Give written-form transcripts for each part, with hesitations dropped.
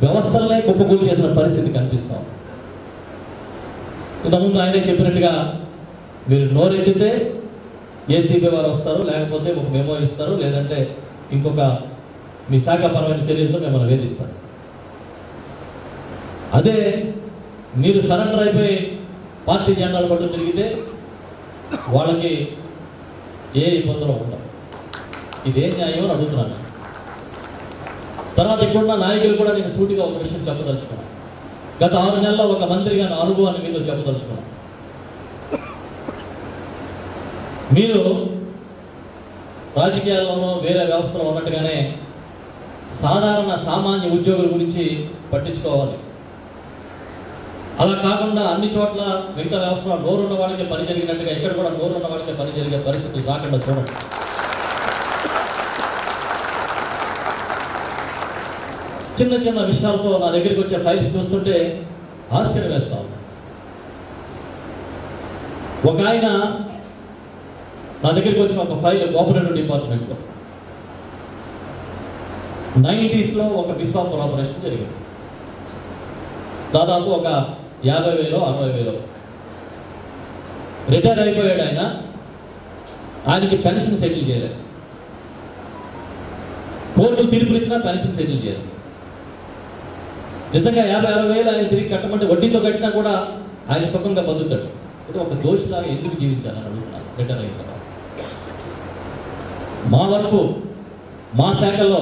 వ్యవస్థలనే కుప్పకూలు చేసిన పరిస్థితి కనిపిస్తాం. ఇంతకుముందు ఆయనే చెప్పినట్టుగా మీరు నోరెత్తితే ఏసీబీ వారు వస్తారు, లేకపోతే ఒక మెమో ఇస్తారు, లేదంటే ఇంకొక మీ శాఖపరమైన చర్యలతో మిమ్మల్ని వేధిస్తారు. అదే మీరు సరెండర్ అయిపోయి పార్టీ జెండాలు పట్టు తిరిగితే వాళ్ళకి ఏ ఇబ్బందులు ఉండవు. ఇదేం న్యాయం అని అడుగుతున్నాను. తర్వాత ఇక్కడున్న నాయకులు కూడా నేను సూటిగా ఒక విషయం చెప్పదలుచుకున్నాను. గత 6 నెలల్లో ఒక మంత్రిగా నా అనుభవాన్ని మీతో చెప్పదలుచుకున్నాను. మీరు రాజకీయాల్లోనూ వేరే వ్యవస్థలో ఉన్నట్టుగానే సాధారణ సామాన్య ఉద్యోగుల గురించి పట్టించుకోవాలి. అలా కాకుండా అన్ని చోట్ల మిగతా వ్యవస్థలో నోరున్న వాళ్ళకే పని జరిగినట్టుగా ఇక్కడ కూడా నోరున్న వాళ్ళకే పని జరిగే పరిస్థితులు రాకుండా చూడండి. చిన్న చిన్న విషయాలతో నా దగ్గరికి వచ్చే ఫైల్స్ చూస్తుంటే ఆశ్చర్యం వేస్తా ఉంది. ఒక ఆయన నా దగ్గరికి వచ్చిన ఒక ఫైల్ కోఆపరేటివ్ డిపార్ట్మెంట్లో 90s ఒక బిస్వాప్ ఆపరేషన్ జరిగింది. దాదాపు ఒక 50,000 60,000 రిటైర్ అయిపోయాడు ఆయన. ఆయనకి పెన్షన్ సెటిల్ చేయలేదు. కోర్టు తీర్పులు ఇచ్చినా పెన్షన్ సెటిల్ చేయలేదు. నిజంగా 50,000-60,000 ఆయన తిరిగి కట్టమంటే వడ్డీతో కట్టినా కూడా ఆయన సుఖంగా బతుకుతాడు. ఇది ఒక దోషిలాగా ఎందుకు జీవించాలని అడుగుతున్నాను. రిటైర్ అయిన తర్వాత మా వరకు మా శాఖలో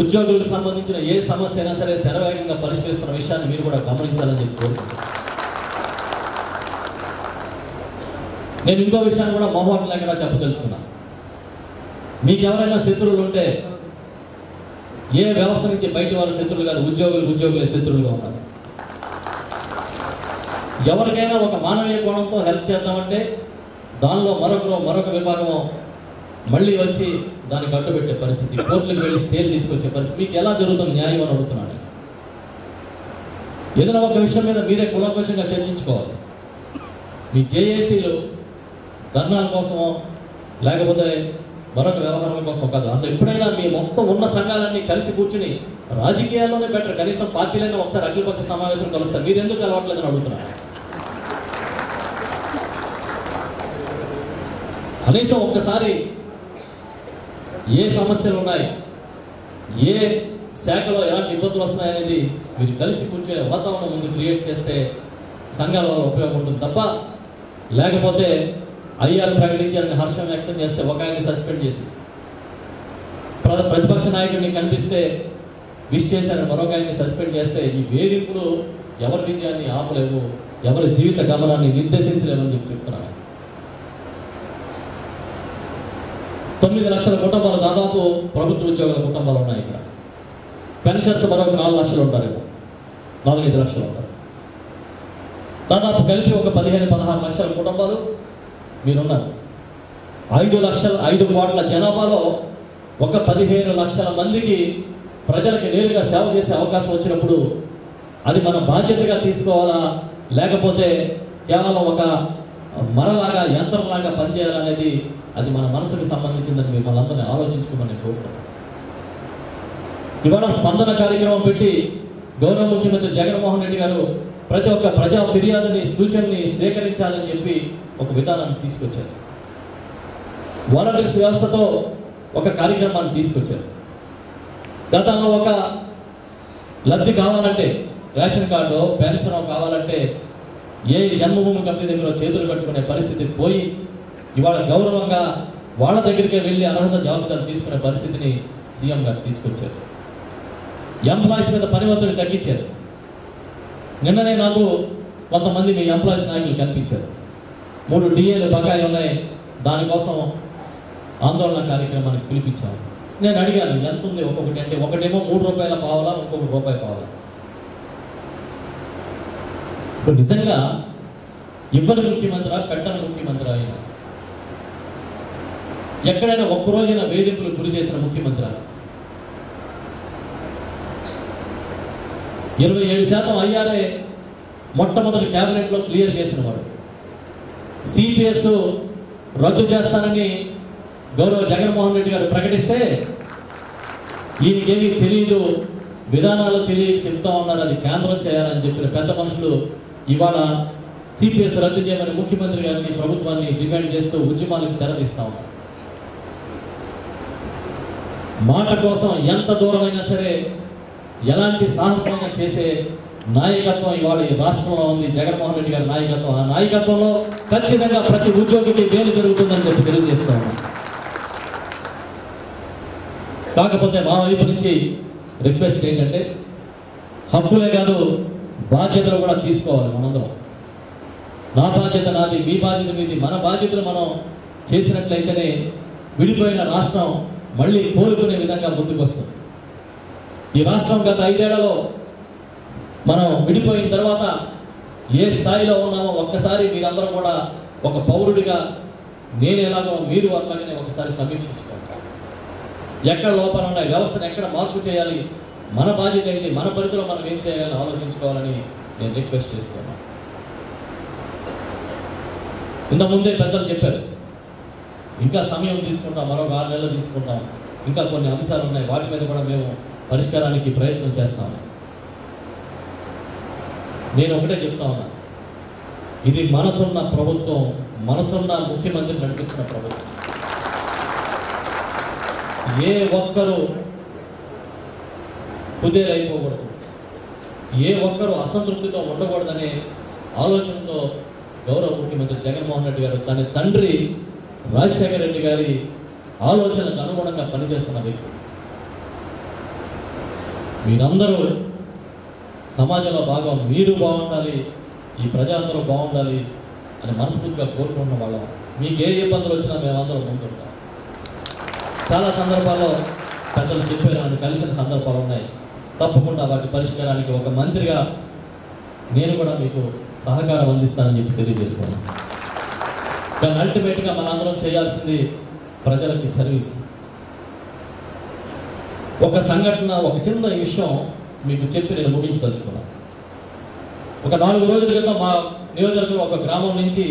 ఉద్యోగులకు సంబంధించిన ఏ సమస్య అయినా సరే శరవేగంగా పరిష్కరిస్తున్న విషయాన్ని మీరు కూడా గమనించాలని చెప్పి కోరుకుంటున్నాను. నేను ఇంకో విషయాన్ని కూడా మొహమాటం లేకుండా చెప్పదలుచుకున్నాను. మీకు ఎవరైనా శత్రువులు ఉంటే ఏ వ్యవస్థ నుంచి బయట వాళ్ళ శత్రువులు కాదు, ఉద్యోగులే శత్రువులుగా ఉన్నారు. ఎవరికైనా ఒక మానవీయ కోణంతో హెల్ప్ చేద్దామంటే దానిలో మరొక విభాగం మళ్ళీ వచ్చి దానికి అడ్డుపెట్టే పరిస్థితి, కోర్టులకు వెళ్ళి స్టేలు తీసుకొచ్చే పరిస్థితి మీకు ఎలా జరుగుతుంది న్యాయం అని అడుగుతున్నాను. ఏదైనా ఒక విషయం మీద మీరే కులంకషంగా చర్చించుకోవాలి. మీ జేఏసీలు ధర్నాల కోసమో లేకపోతే మరొక వ్యవహారాల కోసం కాదు. అందులో ఎప్పుడైనా మీ మొత్తం ఉన్న సంఘాలన్నీ కలిసి కూర్చుని రాజకీయాల్లోనే బెటర్, కనీసం పార్టీలైనా ఒకసారి అఖిలపక్ష సమావేశం కలుస్తారు. మీరు ఎందుకు కలవట్లేదని అడుగుతున్నాను. కనీసం ఒక్కసారి ఏ సమస్యలు ఉన్నాయి, ఏ శాఖలో ఎలాంటి ఇబ్బందులు వస్తున్నాయనేది మీరు కలిసి కూర్చొని వాతావరణం ముందు క్రియేట్ చేస్తే సంఘాల వల్ల ఉపయోగం ఉంటుంది తప్ప, లేకపోతే ఐఆర్ ప్రకటించాలని హర్షం వ్యక్తం చేస్తే ఒక ఆయన్ని సస్పెండ్ చేసి ప్రతిపక్ష నాయకుడిని కనిపిస్తే విష్ చేశారని మరొక ఆయన్ని సస్పెండ్ చేస్తే ఈ వేధింపులు ఎవరి విజయాన్ని ఆపలేవు, ఎవరి జీవిత గమనాన్ని నిర్దేశించలేమని చెప్పి చెప్తున్నాను. 9 లక్షల కుటుంబాలు దాదాపు ప్రభుత్వ ఉద్యోగుల కుటుంబాలు ఉన్నాయి. ఇక్కడ పెన్షన్స్ మరొక 4 లక్షలు ఉంటారు, 4-5 లక్షలు ఉంటారు. దాదాపు కలిపి ఒక 15-16 లక్షల కుటుంబాలు మీరున్నారు. 5 కోట్ల జనాభాలో ఒక 15 లక్షల మందికి ప్రజలకి నేరుగా సేవ చేసే అవకాశం వచ్చినప్పుడు అది మన బాధ్యతగా తీసుకోవాలా, లేకపోతే కేవలం ఒక మరలాగా యంత్రంలాగా పనిచేయాలనేది అది మన మనసుకు సంబంధించిందని మిమ్మల్ని అందరినీ ఆలోచించుకోమని నేను కోరుతున్నాను. ఇవాళ స్పందన కార్యక్రమం పెట్టి గౌరవ ముఖ్యమంత్రి జగన్మోహన్ రెడ్డి గారు ప్రతి ఒక్క ప్రజా ఫిర్యాదుని సూచనని స్వీకరించాలని చెప్పి ఒక విధానాన్ని తీసుకొచ్చారు. వాలంటీర్స్ వ్యవస్థతో ఒక కార్యక్రమాన్ని తీసుకొచ్చారు. గతంలో ఒక లబ్ధి కావాలంటే రేషన్ కార్డు పెన్షన్ కావాలంటే ఏ జన్మభూమి కంపెనీ దగ్గర చేతులు కట్టుకునే పరిస్థితి పోయి ఇవాళ గౌరవంగా వాళ్ళ దగ్గరికే వెళ్ళి అర్హత జాబితాలు తీసుకునే పరిస్థితిని సీఎం గారు తీసుకొచ్చారు. ఎంప్లాయీస్ మీద పని ఒత్తిడి తగ్గించారు. నిన్ననే నాకు కొంతమంది మీ ఎంప్లాయీస్ నాయకులు కనిపించారు. 3 డిఏలు బకాయి ఉన్నాయి, దానికోసం ఆందోళన కార్యక్రమానికి పిలిపించాను. నేను అడిగాను ఎంత ఉంది ఒక్కొక్కటి అంటే, ఒకటేమో 3 రూపాయల పావలా, ఇంకొక రూపాయి పావలా. ఇప్పుడు నిజంగా ఇవ్వని ముఖ్యమంత్రి పెట్టని ముఖ్యమంత్రి ఆయన ఎక్కడైనా ఒక్కరోజైనా వేధింపులు గురి చేసిన ముఖ్యమంత్రి 27% ఐఆర్ఏ మొట్టమొదటి క్యాబినెట్లో క్లియర్ చేసిన వాడు. సిపిఎస్ రద్దు చేస్తానని గౌరవ జగన్మోహన్ రెడ్డి గారు ప్రకటిస్తే ఈయనకేమీ తెలియదు, విధానాలు చెప్తా ఉన్నారు, అది కేంద్రం చేయాలని చెప్పిన పెద్ద మనుషులు ఇవాళ సిపిఎస్ రద్దు చేయమని ముఖ్యమంత్రి గారిని ప్రభుత్వాన్ని డిమాండ్ చేస్తూ ఉద్యమాలకు తెరదీస్తా ఉన్నారు. మాట కోసం ఎంత దూరమైనా సరే ఎలాంటి సాహసమైనా చేసే నాయకత్వం ఇవాళ ఈ రాష్ట్రంలో ఉంది. జగన్మోహన్ రెడ్డి గారి నాయకత్వం. ఆ నాయకత్వంలో ఖచ్చితంగా ప్రతి ఉద్యోగికి మేలు జరుగుతుందని చెప్పి తెలియజేస్తూ ఉన్నాం. కాకపోతే మా వైపు నుంచి రిక్వెస్ట్ ఏంటంటే హక్కులే కాదు బాధ్యతలు కూడా తీసుకోవాలి మనందరం. నా బాధ్యత నాది, మీ బాధ్యత మీది. మన బాధ్యతలు మనం చేసినట్లయితేనే విడిపోయిన రాష్ట్రం మళ్ళీ కోలుకునే విధంగా ముందుకు వస్తుంది. ఈ రాష్ట్రం గత 5 ఏళ్లలో మనం విడిపోయిన తర్వాత ఏ స్థాయిలో ఉన్నామో ఒక్కసారి మీరందరూ కూడా ఒక పౌరుడిగా నేను ఎలాగో మీరు అట్లాగనే ఒకసారి సమీక్షించుకోండి. ఎక్కడ లోపాలు ఉన్నాయి, వ్యవస్థను ఎక్కడ మార్పు చేయాలి, మన బాధ్యత ఏంటి, మన పరిధిలో మనం ఏం చేయాలని ఆలోచించుకోవాలని నేను రిక్వెస్ట్ చేస్తున్నాను. ఇంతకుముందే పెద్దలు చెప్పారు, ఇంకా సమయం తీసుకుంటాం, మరొక 6 నెలలు తీసుకుంటాం, ఇంకా కొన్ని అంశాలు ఉన్నాయి, వాటి మీద కూడా మేము పరిష్కారానికి ప్రయత్నం చేస్తాము. నేను ఒకటే చెప్తా ఉన్నా, ఇది మనసున్న ప్రభుత్వం, మనసున్న ముఖ్యమంత్రి నడిపిస్తున్న ప్రభుత్వం. ఏ ఒక్కరూ కుదేలైపోకూడదు, ఏ ఒక్కరూ అసంతృప్తితో ఉండకూడదనే ఆలోచనతో గౌరవ ముఖ్యమంత్రి జగన్మోహన్ రెడ్డి గారు తన తండ్రి రాజశేఖర రెడ్డి గారి ఆలోచనలకు అనుగుణంగా పనిచేస్తున్న వ్యక్తి. మీరందరూ సమాజంలో భాగం, మీరు బాగుండాలి, ఈ ప్రజలందరూ బాగుండాలి అని మనస్ఫూర్తిగా కోరుకున్న వాళ్ళం. మీకు ఏ ఇబ్బందులు వచ్చినా మేమందరం ముందుంటాం. చాలా సందర్భాల్లో పెద్దలు చెప్పారు, అని కలిసిన సందర్భాలు ఉన్నాయి. తప్పకుండా వాటి పరిష్కారానికి ఒక మంత్రిగా నేను కూడా మీకు సహకారం అందిస్తానని చెప్పి తెలియజేస్తున్నాను. కానీ అల్టిమేట్గా మనందరం చేయాల్సింది ప్రజలకి సర్వీస్. ఒక సంఘటన, ఒక చిన్న విషయం మీకు చెప్పి నేను ముగించదలుచుకున్నాను. ఒక 4 రోజుల క్రితం మా నియోజకవర్గంలో ఒక గ్రామం నుంచి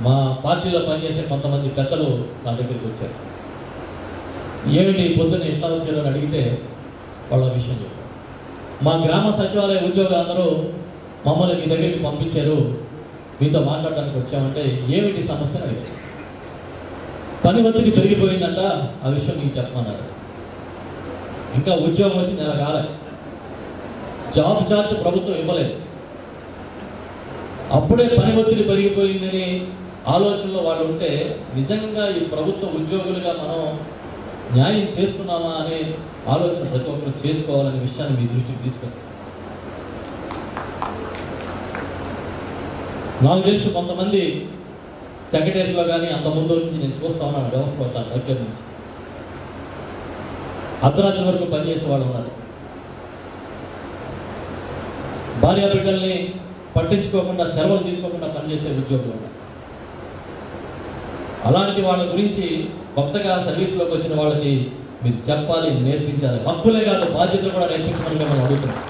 మా పార్టీలో పనిచేసే కొంతమంది పెద్దలు నా దగ్గరికి వచ్చారు. ఏమిటి పొద్దున్న ఎట్లా వచ్చారో అని అడిగితే వాళ్ళ విషయం చెప్పారు. మా గ్రామ సచివాలయ ఉద్యోగులందరూ మమ్మల్ని మీ దగ్గరికి పంపించారు, మీతో మాట్లాడడానికి వచ్చామంటే ఏమిటి సమస్య అని అడిగారు. పని ఒత్తిడి పెరిగిపోయిందంట, ఆ విషయం మీకు చెప్పమన్నారు. ఇంకా ఉద్యోగం వచ్చి నెల కాలే, జాబ్ చార్ట్ ప్రభుత్వం ఇవ్వలేదు, అప్పుడే పని ఒత్తిడి పెరిగిపోయిందని ఆలోచనలో వాళ్ళు ఉంటే నిజంగా ఈ ప్రభుత్వ ఉద్యోగులుగా మనం న్యాయం చేస్తున్నామా అనే ఆలోచన ప్రతి ఒక్కరు చేసుకోవాలనే విషయాన్ని మీ దృష్టికి తీసుకొస్తాం. నాకు తెలిసి కొంతమంది సెక్రటరీలో కానీ అంతకుముందు నుంచి నేను చూస్తా ఉన్నాను, వ్యవస్థ దగ్గర నుంచి అర్ధరాత్రి వరకు పనిచేసే వాళ్ళు ఉన్నారు. భార్య బిడ్డల్ని పట్టించుకోకుండా, సెలవులు తీసుకోకుండా పనిచేసే ఉద్యోగులు ఉన్నారు. అలాంటి వాళ్ళ గురించి కొత్తగా సర్వీస్లోకి వచ్చిన వాళ్ళకి మీరు చెప్పాలి, నేర్పించాలి. హక్కులే కాదు బాధ్యతలు కూడా నేర్పించమని మేము అడుగుతున్నాం.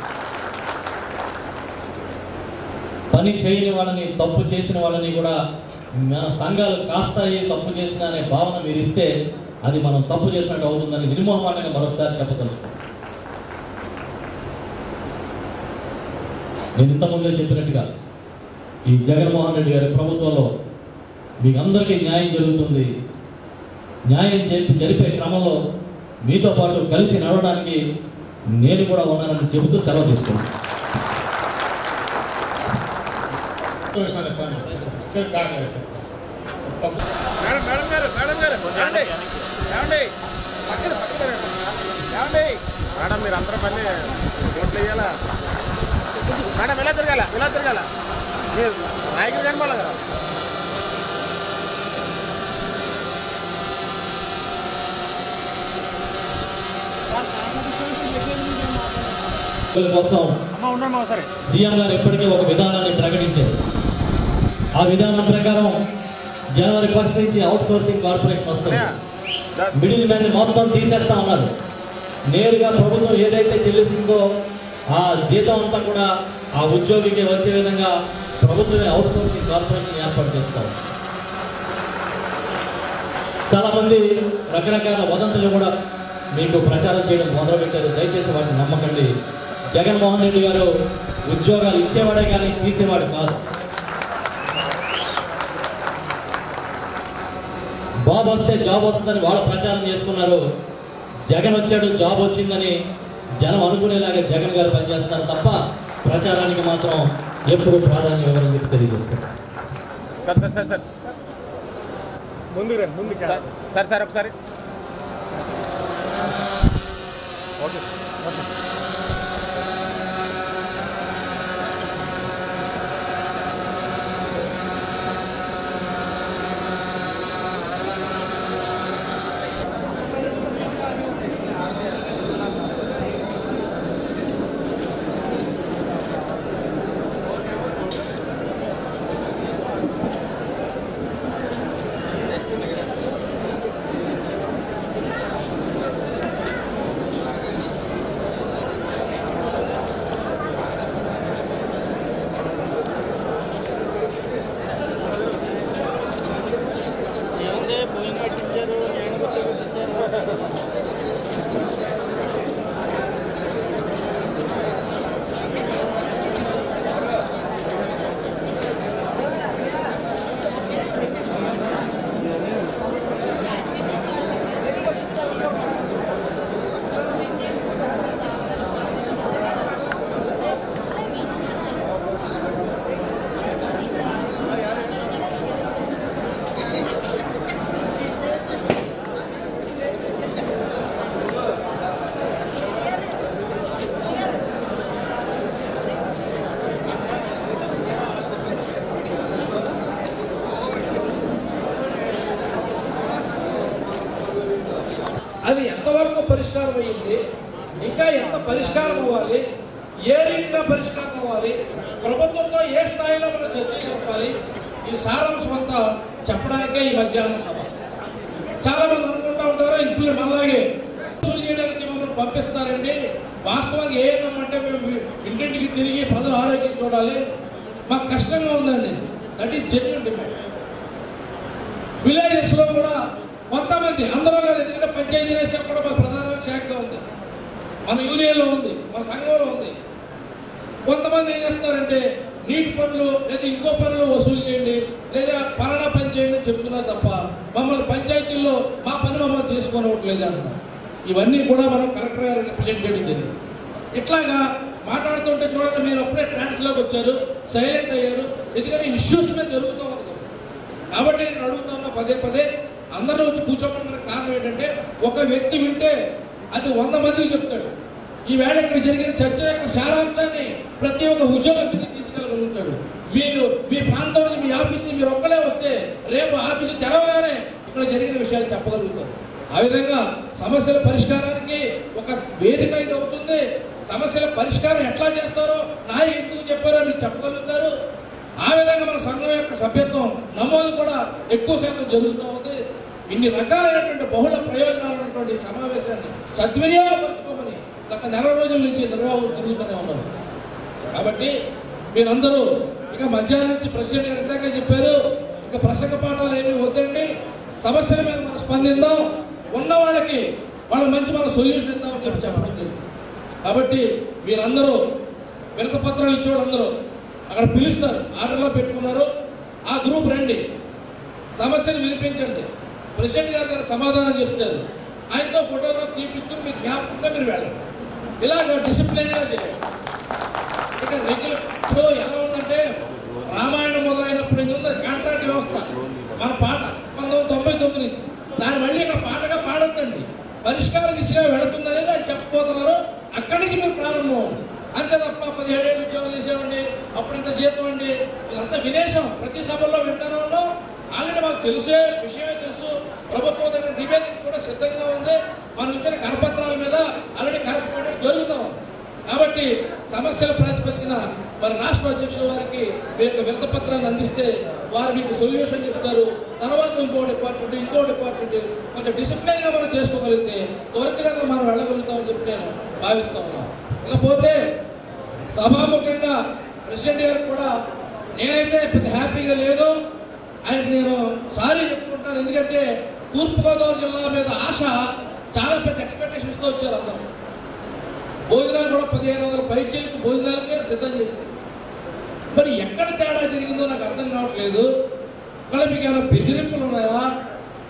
పని చేయని వాళ్ళని, తప్పు చేసిన వాళ్ళని కూడా మన సంఘాలు కాస్తాయి, తప్పు చేసిన అనే భావన మీరు ఇస్తే అది మనం తప్పు చేసినట్టు అవుతుందని నిర్మోహమాటంగా మరొకసారి చెప్పదలుచుకున్నాం. నేను ఇంతకుముందే చెప్పినట్టుగా ఈ జగన్మోహన్ రెడ్డి గారి ప్రభుత్వంలో మీకు అందరికీ న్యాయం జరుగుతుంది. న్యాయం జరిపే క్రమంలో మీతో పాటు కలిసి నడవడానికి నేను కూడా ఉన్నానని చెబుతూ సెలవు తీసుకున్నాను. మేడం మీరు అందరూ పని ఓట్లు వేయాలా మేడం? ఇలా తిరగాల మీరు నాయకులు కనపాలి కదా. కోసం సీఎం గారు ఎప్పటికీ ఒక విధానాన్ని ప్రకటించారు. ఆ విధానం ప్రకారం జనవరి 1 నుంచి అవుట్ సోర్సింగ్ కార్పొరేషన్ వస్తుంది. మిడిల్ మ్యాన్ మొత్తం తీసేస్తా ఉన్నారు. నేరుగా ప్రభుత్వం ఏదైతే చెల్లిస్తుందో ఆ జీతం అంతా కూడా ఆ ఉద్యోగికి వచ్చే విధంగా ప్రభుత్వమే అవుట్ సోర్సింగ్ కార్పొరేషన్ ఏర్పాటు చేస్తారు. చాలామంది రకరకాల వదంతులు కూడా మీకు ప్రచారం చేయడం మొదలుపెట్టారు. దయచేసి వాటిని నమ్మకండి. జగన్మోహన్ రెడ్డి గారు ఉద్యోగాలు ఇచ్చేవాడే కానీ తీసేవాడు కాదు. బాబు వస్తే జాబ్ వస్తుందని వాళ్ళు ప్రచారం చేసుకున్నారు. జగన్ వచ్చాడు, జాబ్ వచ్చిందని జనం అనుకునేలాగా జగన్ గారు పనిచేస్తారు తప్ప ప్రచారానికి మాత్రం ఎప్పుడు ప్రాధాన్యం ఇవ్వరని చెప్పి తెలియజేస్తారు. సార్ సార్ సార్ సార్ ముందుకు రండి, ముందుకు సార్ సార్ ఒకసారి. ఓకే అది ఎంతవరకు పరిష్కారం అయ్యింది, ఇంకా ఎంత పరిష్కారం అవ్వాలి, ఏ రీతిగా పరిష్కారం అవ్వాలి, ప్రభుత్వంతో ఏ స్థాయిలో మనం చర్చ జరపాలి, ఈ సారాంశం అంతా చెప్పడానికే ఈ మధ్యాహ్నం సభ. చాలా మంది అనుకుంటూ ఉంటారు ఇంట్లో మనలాగే వసూలు చేయడానికి మమ్మల్ని పంపిస్తున్నారండి. వాస్తవానికి ఏంటంటే మేము ఇంటింటికి తిరిగి ప్రజల ఆరోగ్యం చూడాలి, మాకు కష్టంగా ఉందండి. That is genuine demand. విలేజెస్లో కూడా కొంతమంది, అందరూ కాదు, ఎందుకంటే పంచాయతీరాజ్ శాఖ కూడా మాకు ప్రధానమైన శాఖగా ఉంది, మన యూనియన్లో ఉంది, మన సంఘంలో ఉంది. కొంతమంది ఏం చేస్తున్నారంటే నీటి పనులు లేదా ఇంకో పనులు వసూలు చేయండి లేదా పలానా పని చేయండి అని చెప్తున్నారు తప్ప మమ్మల్ని పంచాయతీల్లో మా పని మమ్మల్ని చేసుకోనివ్వట్లేదు అంటున్నారు. ఇవన్నీ కూడా మనం కలెక్టర్ గారు రిప్రజెంట్ చేయడం జరిగింది. ఇట్లాగా మాట్లాడుతుంటే చూడండి, మీరు అప్పుడే ట్రాన్స్లోకి వచ్చారు, సైలెంట్ అయ్యారు, ఎందుకని ఇష్యూస్ మీద జరుగుతూ ఉంది కాబట్టి నేను అడుగుతా ఉన్నా పదే పదే అందరూ వచ్చి కూర్చోమన్న కారణం ఏంటంటే ఒక వ్యక్తి వింటే అది 100 మందికి చెప్తాడు. ఈవేళ ఇక్కడ జరిగిన చర్చ యొక్క సారాంశాన్ని ప్రతి ఒక్క ఉద్యోగస్తుని తీసుకెళ్ళగలుగుతాడు. మీరు మీ ప్రాంతంలో మీ ఆఫీస్కి మీరు ఒక్కలే వస్తే రేపు ఆఫీసు తెరవగానే ఇక్కడ జరిగిన విషయాలు చెప్పగలుగుతారు. ఆ విధంగా సమస్యల పరిష్కారానికి ఒక వేదిక ఇది అవుతుంది. సమస్యల పరిష్కారం ఎట్లా చేస్తారో నాయకులు ఎందుకు చెప్పారో మీరు చెప్పగలుగుతారు. ఆ విధంగా మన సంఘం యొక్క సభ్యత్వం నమోదు కూడా ఎక్కువ శాతం జరుగుతూ ఉంది. ఇన్ని రకాలైనటువంటి బహుళ ప్రయోజనాలు ఉన్నటువంటి సమావేశాన్ని సద్వినియోగపరుచుకోమని గత 4 రోజుల నుంచి నిర్వాహకులు తిరుగుతూనే ఉన్నారు. కాబట్టి మీరందరూ ఇక మధ్యాహ్నం నుంచి ప్రెసిడెంట్ గారు ఇందాక చెప్పారు, ఇక ప్రసంగ పాఠాలు ఏమీ వద్దండి, సమస్యల మీద మనం స్పందిద్దాం, ఉన్న వాళ్ళకి వాళ్ళ మంచి మన సొల్యూషన్ ఇద్దామని చెప్పడం జరిగింది. కాబట్టి మీరందరూ వినతిపత్రాలు ఇచ్చేవాళ్ళందరూ అక్కడ పిలుస్తారు, ఆర్డర్లో పెట్టుకున్నారు, ఆ గ్రూప్ రండి, సమస్యను వినిపించండి, ప్రెసిడెంట్ గారు గారు సమాధానం చెప్తారు, ఆయనతో ఫోటోగ్రాఫ్ తీపించుకుని మీకు జ్ఞాపకంగా మీరు వెళ్ళండి. ఇలాగ డిసిప్లిన్గా చేయాలి. ఇక రెగ్యులర్ ఇప్పుడు ఎలా ఉందంటే రామాయణం మొదలైనప్పుడు ఉంది కాంట్రాక్ట్ వ్యవస్థ. మన పాట 1999 నుంచి దాన్ని మళ్ళీ ఇక్కడ పాటగా పాడొద్దండి, పరిష్కార దిశగా వెళుతుందనేది ఆయన చెప్పబోతున్నారు. అక్కడి నుంచి మీరు ప్రారంభం అంతే తప్ప 17 ఏళ్ళు ఉద్యోగం చేసేవండి, అప్పుడు ఇంత జీతం అండి, ఇదంతా వినేశాం. ప్రతి సభల్లో వింటానే ఉన్నాం. ఆల్రెడీ మాకు తెలిసే విషయమే తెలుసు. ప్రభుత్వం దగ్గర నివేదిక కూడా సిద్ధంగా ఉంది. మనం ఇచ్చిన కరపత్రాల మీద ఆల్రెడీ కరెస్పాండెంట్ జరుగుతూ ఉంది. కాబట్టి సమస్యల ప్రాతిపదికన మరి రాష్ట్ర అధ్యక్షుల వారికి మీ యొక్క వినతిపత్రాన్ని అందిస్తే వారు మీకు సొల్యూషన్ చెప్తారు. తర్వాత ఇంకో డిపార్ట్మెంట్ కొంచెం డిసిప్లిన్గా మనం చేసుకోగలిగితే త్వరితగతిన మనం వెళ్ళగలుగుతామని చెప్పి నేను భావిస్తూ ఉన్నాను. ఇకపోతే సభాముఖంగా ప్రెసిడెంట్ గారికి కూడా నేనైతే పెద్ద హ్యాపీగా లేదు, ఆయనకి నేను సారీ చెప్పుకుంటాను. ఎందుకంటే తూర్పుగోదావరి జిల్లా మీద ఆశ చాలా పెద్ద ఎక్స్పెక్టేషన్స్తో వచ్చారు అందరూ. భోజనాలు కూడా 1500 పైచీలకు భోజనాలకే సిద్ధం చేశారు. మరి ఎక్కడ తేడా జరిగిందో నాకు అర్థం కావట్లేదు. ఇక్కడ మీకు ఏమైనా బెదిరింపులు ఉన్నాయా?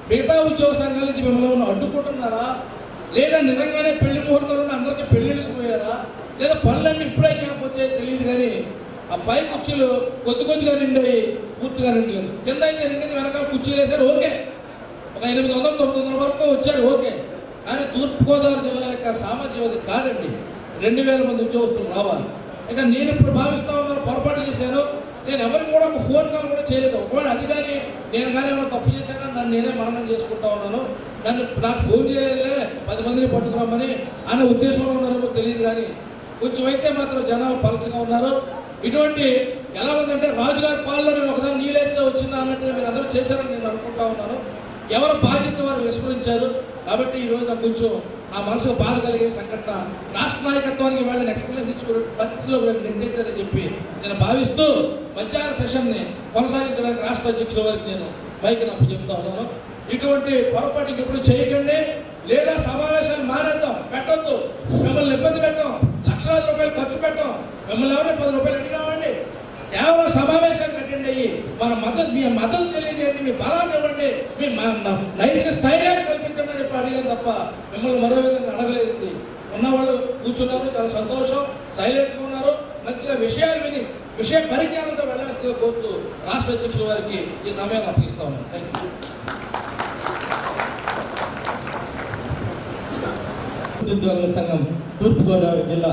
మిగతా ఉద్యోగ సంఘాల నుంచి మిమ్మల్ని అడ్డుకుంటున్నారా? లేదా నిజంగానే పెళ్లి ముహూర్తాలు అందరికీ పెళ్ళిళ్ళకి పోయారా? లేదా పనులన్నీ ఇప్పుడే జ్ఞాపకొచ్చే తెలియదు. కానీ ఆ పై కుర్చీలు కొద్దిగా నిండాయి, పూర్తిగా నిండలేదు. కింద అయితే నిండింది, వెనకాల కుర్చీలు వేశారు, ఓకే. ఒక 800-900 వరకు వచ్చారు, ఓకే. కానీ తూర్పుగోదావరి జిల్లా యొక్క సామర్థ్యం అది కాదండి. 2000 మంది ఉద్యోగస్తులు రావాలి. ఇక నేను ఇప్పుడు భావిస్తా ఉన్నాను, పొరపాటు చేశాను. నేను ఎవరికి కూడా ఒక ఫోన్ కాల్ కూడా చేయలేదు. ఒకవేళ అది కానీ నేను కానీ ఏమైనా తప్పు చేశానో నన్ను నేనే మరణం చేసుకుంటా ఉన్నాను. నాకు ఫోన్ చేయలేదులే 10 మందిని పట్టుకురామని అనే ఉద్దేశంలో ఉన్నారేమో తెలియదు. కానీ కొంచెం అయితే మాత్రం జనాలు పలచగా ఉన్నారు. ఇటువంటి ఎలా ఉందంటే రాజుగారి పాలలో నేను ఒకదాని నీళ్ళైతే వచ్చిందా అన్నట్టుగా మీరు అందరూ చేశారని నేను అనుకుంటా ఉన్నాను. ఎవరి బాధ్యతను వారు విస్మరించారు. కాబట్టి ఈరోజు నాకు కొంచెం నా మనసుకు బాధ కలిగే సంఘటన. రాష్ట్ర నాయకత్వానికి వాళ్ళని ఎక్స్ప్లెయిన్ ఇచ్చుకునే పరిస్థితిలో నిర్ణయించారని చెప్పి నేను భావిస్తూ మధ్యాహ్న సెషన్ని కొనసాగించడానికి రాష్ట్ర అధ్యక్షుల వారికి నేను మైకి నప్పు చెప్తా ఉన్నాను. ఇటువంటి పొరపాటుకి ఎప్పుడు చేయకండి. లేదా సమావేశాలు మానేద్దాం, పెట్టొద్దు. మిమ్మల్ని ఇబ్బంది పెట్టాం, లక్షలాది రూపాయలు ఖర్చు పెట్టాం. మిమ్మల్ని ఎవరైనా 10 రూపాయలు అడిగామండి. కేవలం సమావేశానికి అటెండ్ అయ్యి మీ మద్దతు తెలియజేయండి, మీ బలాన్ని ఇవ్వండి, మీ నైతిక స్థైర్యాన్ని కల్పించండి అని చెప్పి అడిగాను తప్ప మిమ్మల్ని మరో విధంగా అడగలేదండి. ఉన్నవాళ్ళు కూర్చున్నారు, చాలా సంతోషం, సైలెంట్గా ఉన్నారు. మంచిగా విషయాలు విని విషయ పరిజ్ఞానంతో వెళ్ళాల్సిందిగా కోరుతూ రాష్ట్ర అధ్యక్షుల వారికి ఈ సమయాన్ని అప్పగిస్తా ఉన్నాను. Thank you. ఉద్యోగుల సంఘం తూర్పుగోదావరి జిల్లా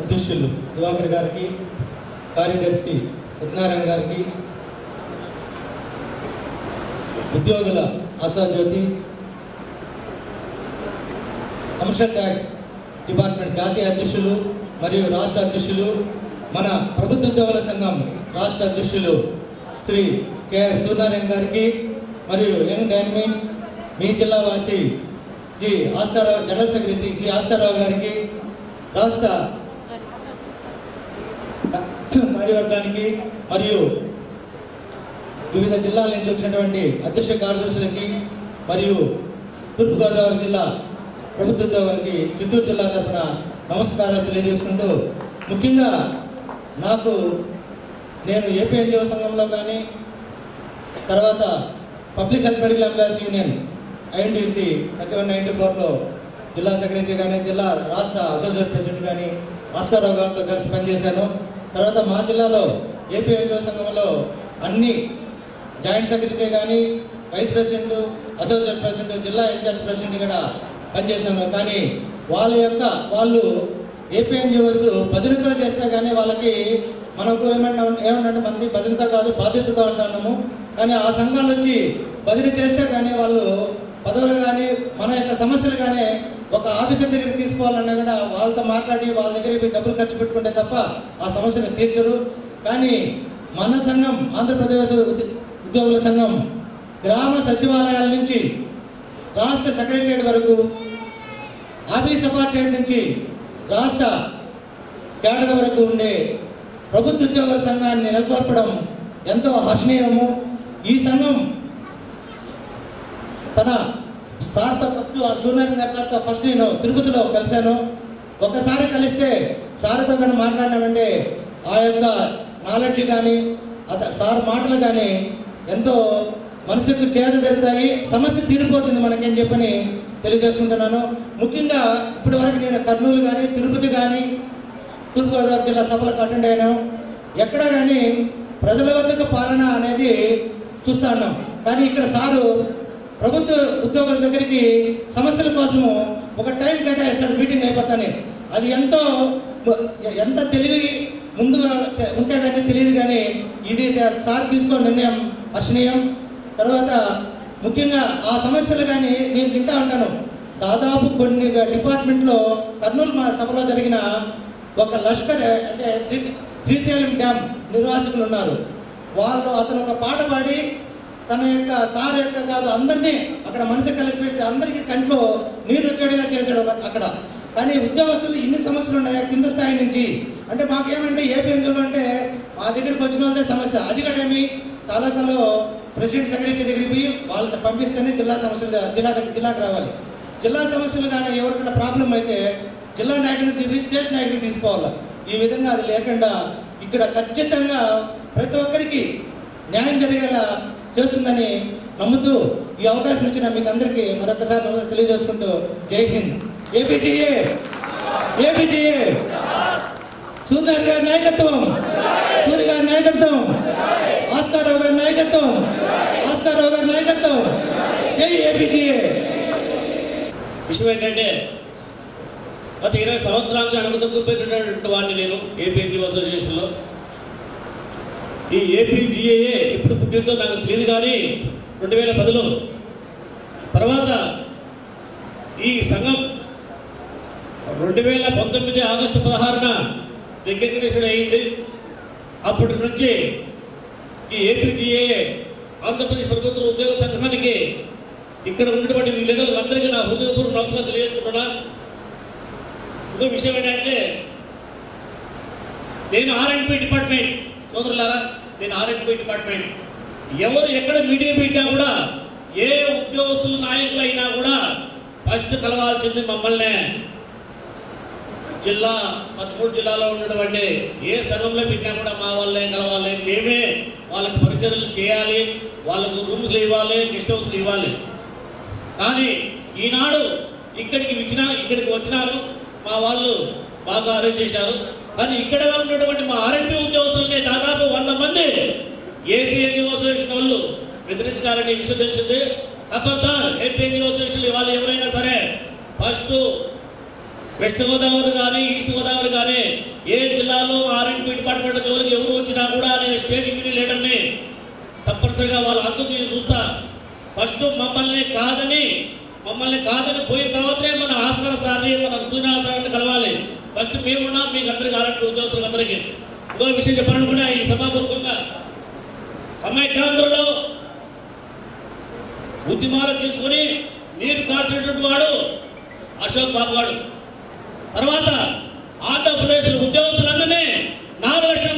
అధ్యక్షులు దివాకర్ గారికి, కార్యదర్శి సత్యనారాయణ గారికి, ఉద్యోగుల ఆశాజ్యోతి, కమర్షియల్ ట్యాక్స్ డిపార్ట్మెంట్ జాతీయ అధ్యక్షులు మరియు రాష్ట్ర అధ్యక్షులు, మన ప్రభుత్వ ఉద్యోగుల సంఘం రాష్ట్ర అధ్యక్షులు శ్రీ కెఆర్ సూర్యనారాయణ గారికి, మరియు యంగ్ డైనమిక్ మీ జిల్లా వాసి జి ఆస్కారావు, జనరల్ సెక్రటరీ జి ఆస్కారావు గారికి, రాష్ట్ర కార్యవర్గానికి మరియు వివిధ జిల్లాల నుంచి వచ్చినటువంటి అధ్యక్ష కార్యదర్శులకి మరియు తూర్పుగోదావరి జిల్లా ప్రభుత్వ ఉద్యోగులకి చిత్తూరు జిల్లా తరఫున నమస్కారాలు తెలియజేసుకుంటూ, ముఖ్యంగా నేను ఏపీఎన్జిఓ సంఘంలో కానీ, తర్వాత public health medical employees union INTC 3194లో జిల్లా సెక్రటరీ కానీ, జిల్లా రాష్ట్ర అసోసియేట్ ప్రెసిడెంట్ కానీ ఆస్కారావు గారితో కలిసి పనిచేశాను. తర్వాత మా జిల్లాలో ఏపీఎన్జిఓ సంఘంలో అన్ని జాయింట్ సెక్రటరీ కానీ, వైస్ ప్రెసిడెంట్, అసోసియేట్ ప్రెసిడెంట్, జిల్లా ఇన్ఛార్జ్ ప్రెసిడెంట్ కూడా పనిచేశాను. కానీ వాళ్ళు ఏపీఎన్జిఓస్ భద్రతగా చేస్తే కానీ వాళ్ళకి మనకు ఏమన్నా మంది భద్రత కాదు బాధ్యతతో అంటున్నాము. కానీ ఆ సంఘాలు వచ్చి బదిలీ చేస్తే కానీ వాళ్ళు పదవులు కానీ మన యొక్క సమస్యలు కానీ ఒక ఆఫీసర్ దగ్గరికి తీసుకోవాలన్నా కూడా వాళ్ళతో మాట్లాడి వాళ్ళ దగ్గరికి డబ్బులు ఖర్చు పెట్టుకుంటే తప్ప ఆ సమస్యను తీర్చరు. కానీ మన సంఘం ఆంధ్రప్రదేశ్ ఉద్యోగుల సంఘం గ్రామ సచివాలయాల నుంచి రాష్ట్ర సెక్రటరియట్ వరకు, ఆఫీస్ అపార్ట్మెంట్ నుంచి రాష్ట్ర కేడర్ వరకు ఉండే ప్రభుత్వ ఉద్యోగుల సంఘాన్ని నెలకొల్పడం ఎంతో హర్షణీయము. ఈ సంఘం తన సార్తో ఫస్ట్ సూర్యనారాయణ గారి సార్తో ఫస్ట్ నేను తిరుపతిలో కలిశాను. ఒకసారి కలిస్తే సార్తో కానీ మాట్లాడినామంటే ఆ యొక్క నాలెడ్జ్ కానీ సార్ మాటలు కానీ ఎంతో మనసుకు చేద జరుగుతాయి, సమస్య తీరిపోతుంది మనకేం చెప్పని తెలియజేసుకుంటున్నాను. ముఖ్యంగా ఇప్పటి వరకు నేను కర్నూలు కానీ, తిరుపతి కానీ, తూర్పుగోదావరి జిల్లా సభలకు అటెండ్ అయినాం. ఎక్కడ కానీ ప్రజల వద్దకు పాలన అనేది చూస్తూ ఉన్నాం. కానీ ఇక్కడ సారు ప్రభుత్వ ఉద్యోగుల దగ్గరికి సమస్యల కోసము ఒక టైం కేటాయిస్తాడు, మీటింగ్ అయిపోతానే. అది ఎంత తెలివి ముందుగా ఉంటే కానీ తెలియదు. కానీ ఇది సార్ తీసుకున్న నిర్ణయం హర్షణీయం. తర్వాత ముఖ్యంగా ఆ సమస్యలు కానీ నేను వింటా ఉంటాను. దాదాపు కొన్ని డిపార్ట్మెంట్లో కర్నూలు మా సభలో జరిగిన ఒక లష్కర్ అంటే శ్రీశైలం డ్యామ్ నిర్వాసితులు ఉన్నారు. అతను ఒక పాట పాడి తన యొక్క సార్ యొక్క కాదు అందరినీ అక్కడ మనసు కలిసి పెట్టి అందరికీ కంట్లో నీరు వచ్చేట్టుగా చేశాడు అక్కడ. కానీ ఉద్యోగస్తులు ఇన్ని సమస్యలు ఉన్నాయి కింద స్థాయి నుంచి. అంటే మాకేమంటే ఏపీఎన్జిఓలు అంటే మా దగ్గరికి వచ్చిన వాళ్ళదే సమస్య. అది కూడా తాలూకాలో ప్రెసిడెంట్ సెక్రటరీ దగ్గరికి పోయి వాళ్ళకి పంపిస్తేనే జిల్లా సమస్యలు జిల్లాకు రావాలి. జిల్లా సమస్యలు కానీ ఎవరికైనా ప్రాబ్లం అయితే జిల్లా నాయకుడిని స్టేట్ నాయకుడిని తీసుకోవాలి. ఈ విధంగా అది లేకుండా ఇక్కడ ఖచ్చితంగా ప్రతి ఒక్కరికి న్యాయం జరిగేలా చేస్తుందని నమ్ముతూ ఈ అవకాశం ఇచ్చిన మీకు అందరికీ మరొకసారి తెలియజేసుకుంటూ జై హింద్. ఏపీజీఏ ఏపీజీఏ సూర్యనారాయణ గారి నాయకత్వం, సూర్య గారి నాయకత్వం, ఆస్కారావు గారి నాయకత్వం, ఆస్కారావు గారి నాయకత్వం. జై ఏపీజీఏ. విషయం ఏంటంటే గత 20 సంవత్సరాల నుంచి అణగదొక్కుపోయినటువంటి వాడిని నేను ఏపీఎన్జిఓ అసోసియేషన్లో. ఈ ఏపీజీఏ ఎప్పుడు పుట్టిందో నాకు తెలియదు, కానీ 2010లో తర్వాత ఈ సంఘం 2019 ఆగస్టు 16న రికగ్నిషన్ అయింది. అప్పటి నుంచి ఈ ఏపీజీఏ ఆంధ్రప్రదేశ్ ప్రభుత్వ ఉద్యోగ సంఘానికి ఇక్కడ ఉన్నటువంటి ఈ లీడర్లకు అందరికీ నా హృదయపూర్వక నమస్కారం తెలియజేసుకుంటున్నా. ఇంకో విషయం ఏంటంటే నేను R&B డిపార్ట్మెంట్ సోదరులారా, నేను R&B డిపార్ట్మెంట్. ఎవరు ఎక్కడ మీడియా పెట్టినా కూడా ఏ ఉద్యోగస్తులు నాయకులు అయినా కూడా ఫస్ట్ కలవాల్సింది మమ్మల్నే. జిల్లా 13 జిల్లాలో ఉన్నటువంటి ఏ సంఘంలో పెట్టినా కూడా మా వాళ్ళే కలవాలి, మేమే వాళ్ళకి పరిచర్యలు చేయాలి, వాళ్ళకు రూమ్స్లు ఇవ్వాలి, గెస్ట్ హౌస్లు ఇవ్వాలి. కానీ ఈనాడు ఇక్కడికి వచ్చినారు, మా వాళ్ళు బాగా అరేంజ్ చేశారు. కానీ ఇక్కడ ఉన్నటువంటి మా R&B ఉద్యోగస్తులనే దాదాపు 100 మంది ఏపీఎన్జిఓ అసోసియేషన్ వాళ్ళు బెదిరించారని విషయం తెలిసింది. ఖబర్దార్, ఏపీఎన్జిఓ అసోసియేషన్ వాళ్ళు ఎవరైనా సరే ఫస్ట్ వెస్ట్ గోదావరి కానీ ఈస్ట్ గోదావరి కానీ ఏ జిల్లాలో R&B డిపార్ట్మెంట్ జోలికి ఎవరు వచ్చినా కూడా నేను స్టేట్ యూనియన్ లీడర్ని, తప్పనిసరిగా వాళ్ళ అందుకు నేను చూస్తా. ఫస్ట్ మమ్మల్ని కాదని పోయిన తర్వాతనే మన ఆస్కార సార్ని, మన సూర్యనారాయణ సార్ని కలవాలి. ఫస్ట్ మేమున్నాం, మీకు అందరికీ R&B ఉద్యోగస్తులకు అందరికీ. ఇంకో విషయం చెప్పాలనుకున్నా ఈ సభాపూర్వకంగా, సమైక్యాంధ్రలో ఉద్యమాలు తీసుకుని నీరు కార్చినటువంటి వాడు అశోక్ బాబు గారు. తర్వాత ఆంధ్రప్రదేశ్ ఉద్యోగస్తులందరినీ 4 లక్షల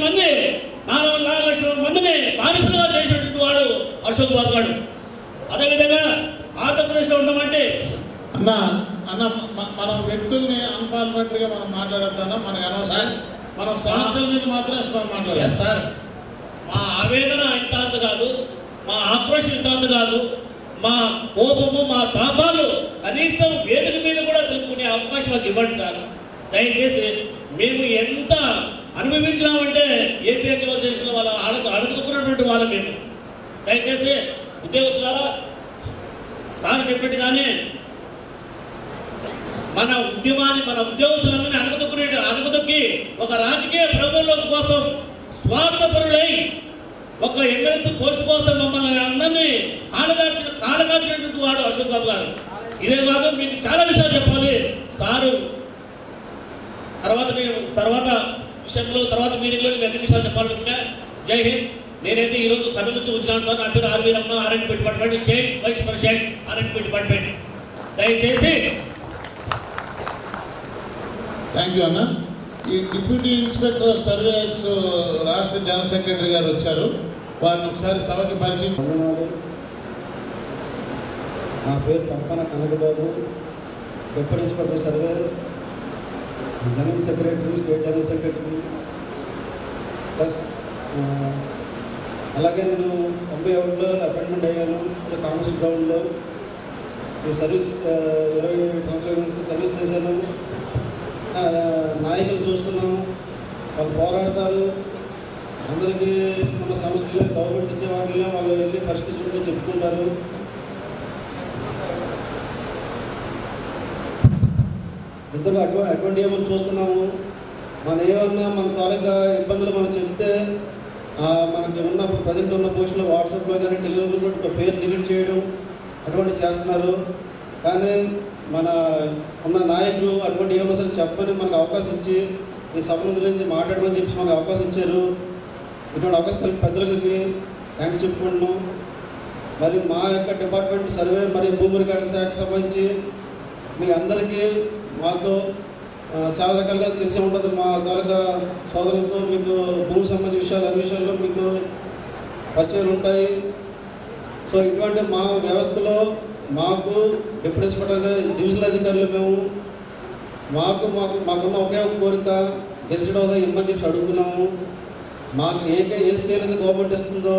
మందిని బానిసలుగా చేసినటువంటి వాడు అశోక్ బాబు గారు. అదేవిధంగా ఆంధ్రప్రదేశ్లో ఉండమంటే అన్న మనం వ్యక్తుల్ని అన్పార్లమెంటరీగా మనం మాట్లాడొద్దన్నా, మనకు అనవసరం. మన సమస్యల మీద మాత్రం మాట్లాడాలి సార్. మా ఆవేదన ఇంత అంత కాదు, మా ఆక్రోషం ఇంత అంత కాదు, మా కోపము, మా తాపాలు కనీసం వేదిక మీద కూడా తెలుపుకునే అవకాశం మాకు ఇవ్వండి సార్. దయచేసి మేము ఎంత అనుభవించినామంటే ఏపీఎన్జిఓ అసోసియేషన్ వాళ్ళ అడుగుతున్నటువంటి వాళ్ళు మేము. దయచేసి ఉద్యోగస్తులారా, సార్ చెప్పినట్టుగానే మన ఉద్యోగస్తులందరినీ అణగదొక్కి ఒక రాజకీయ ప్రబోధం కోసం స్వార్థపరులై ఒక ఎమ్మెల్సీ పోస్ట్ కోసం మమ్మల్ని అందరినీ కాలగార్చినటువంటి వాడు అశోక్ బాబు గారు. ఇదే కాదు, మీకు చాలా విషయాలు చెప్పాలి సారు. తర్వాత మీటింగ్లో నేను అన్ని విషయాలు చెప్పాలనుకుంటే. జై హింద్. నేనైతే ఈరోజు కర్నూలు నుంచి వచ్చినాను సార్. నా పేరు R V Ramana, R&B department, state vice president R&B department. దయచేసి థ్యాంక్ యూ అన్న. ఈ డిప్యూటీ ఇన్స్పెక్టర్ ఆఫ్ సర్వేస్ రాష్ట్ర జనరల్ సెక్రటరీ గారు వచ్చారు, వారిని ఒకసారి సభకి పరిచయం. నా పేరు Pampana Kanakababu, deputy inspector survey, general secretary, state general secretary. Plus అలాగే నేను 91లో అపాయింట్మెంట్ అయ్యాను కాంగ్రెస్ గ్రౌండ్లో. ఈ సర్వీస్ 20 సంవత్సరాల నుంచి సర్వీస్ చేశాను. నాయకులు చూస్తున్నాం, వాళ్ళు పోరాడతారు. అందరికీ మన సమస్యలు గవర్నమెంట్ ఇచ్చే వాటిల్లో వాళ్ళు వెళ్ళి పరిష్కరించుకుంటూ చెప్పుకుంటారు. ఇద్దరు అటువంటి ఏమని చూస్తున్నాము. మనం ఏమన్నా మన తాలూకా ఇబ్బందులు మనం చెప్తే మనకి ఉన్న ప్రజెంట్ ఉన్న పోస్టులో వాట్సాప్లో కానీ టెలిగ్రామ్లో పేరు డిలీట్ చేయడం అటువంటి చేస్తున్నారు. కానీ మన ఉన్న నాయకులు అటువంటి ఏమన్నా సరే చెప్పని మనకు అవకాశం ఇచ్చి ఈ సభ గురించి మాట్లాడమని చెప్పి మనకు అవకాశం ఇచ్చారు. ఇటువంటి అవకాశం కలిపి పెద్దలకి థ్యాంక్స్ చెప్పుకుంటున్నాం. మరి మా యొక్క డిపార్ట్మెంట్ సర్వే మరియు భూమి రికార్డుల శాఖకు సంబంధించి మీ అందరికీ మాతో చాలా రకాలుగా తెలిసి ఉంటుంది. మా తాలూకా సోదరులతో మీకు భూమి సంబంధించిన విషయాలు అన్ని విషయాల్లో మీకు పరిచయాలు ఉంటాయి. సో ఇటువంటి మా వ్యవస్థలో మాకు డిప్యూటీ ఇన్స్పెక్టర్ డివిజనల్ అధికారులు మేము మాకున్న ఒకే ఒక కోరిక గెజిటెడ్ హోదా ఇమ్మని చెప్పి అడుగుతున్నాము. మాకు ఏ స్కేల్ అయితే గవర్నమెంట్ ఇస్తుందో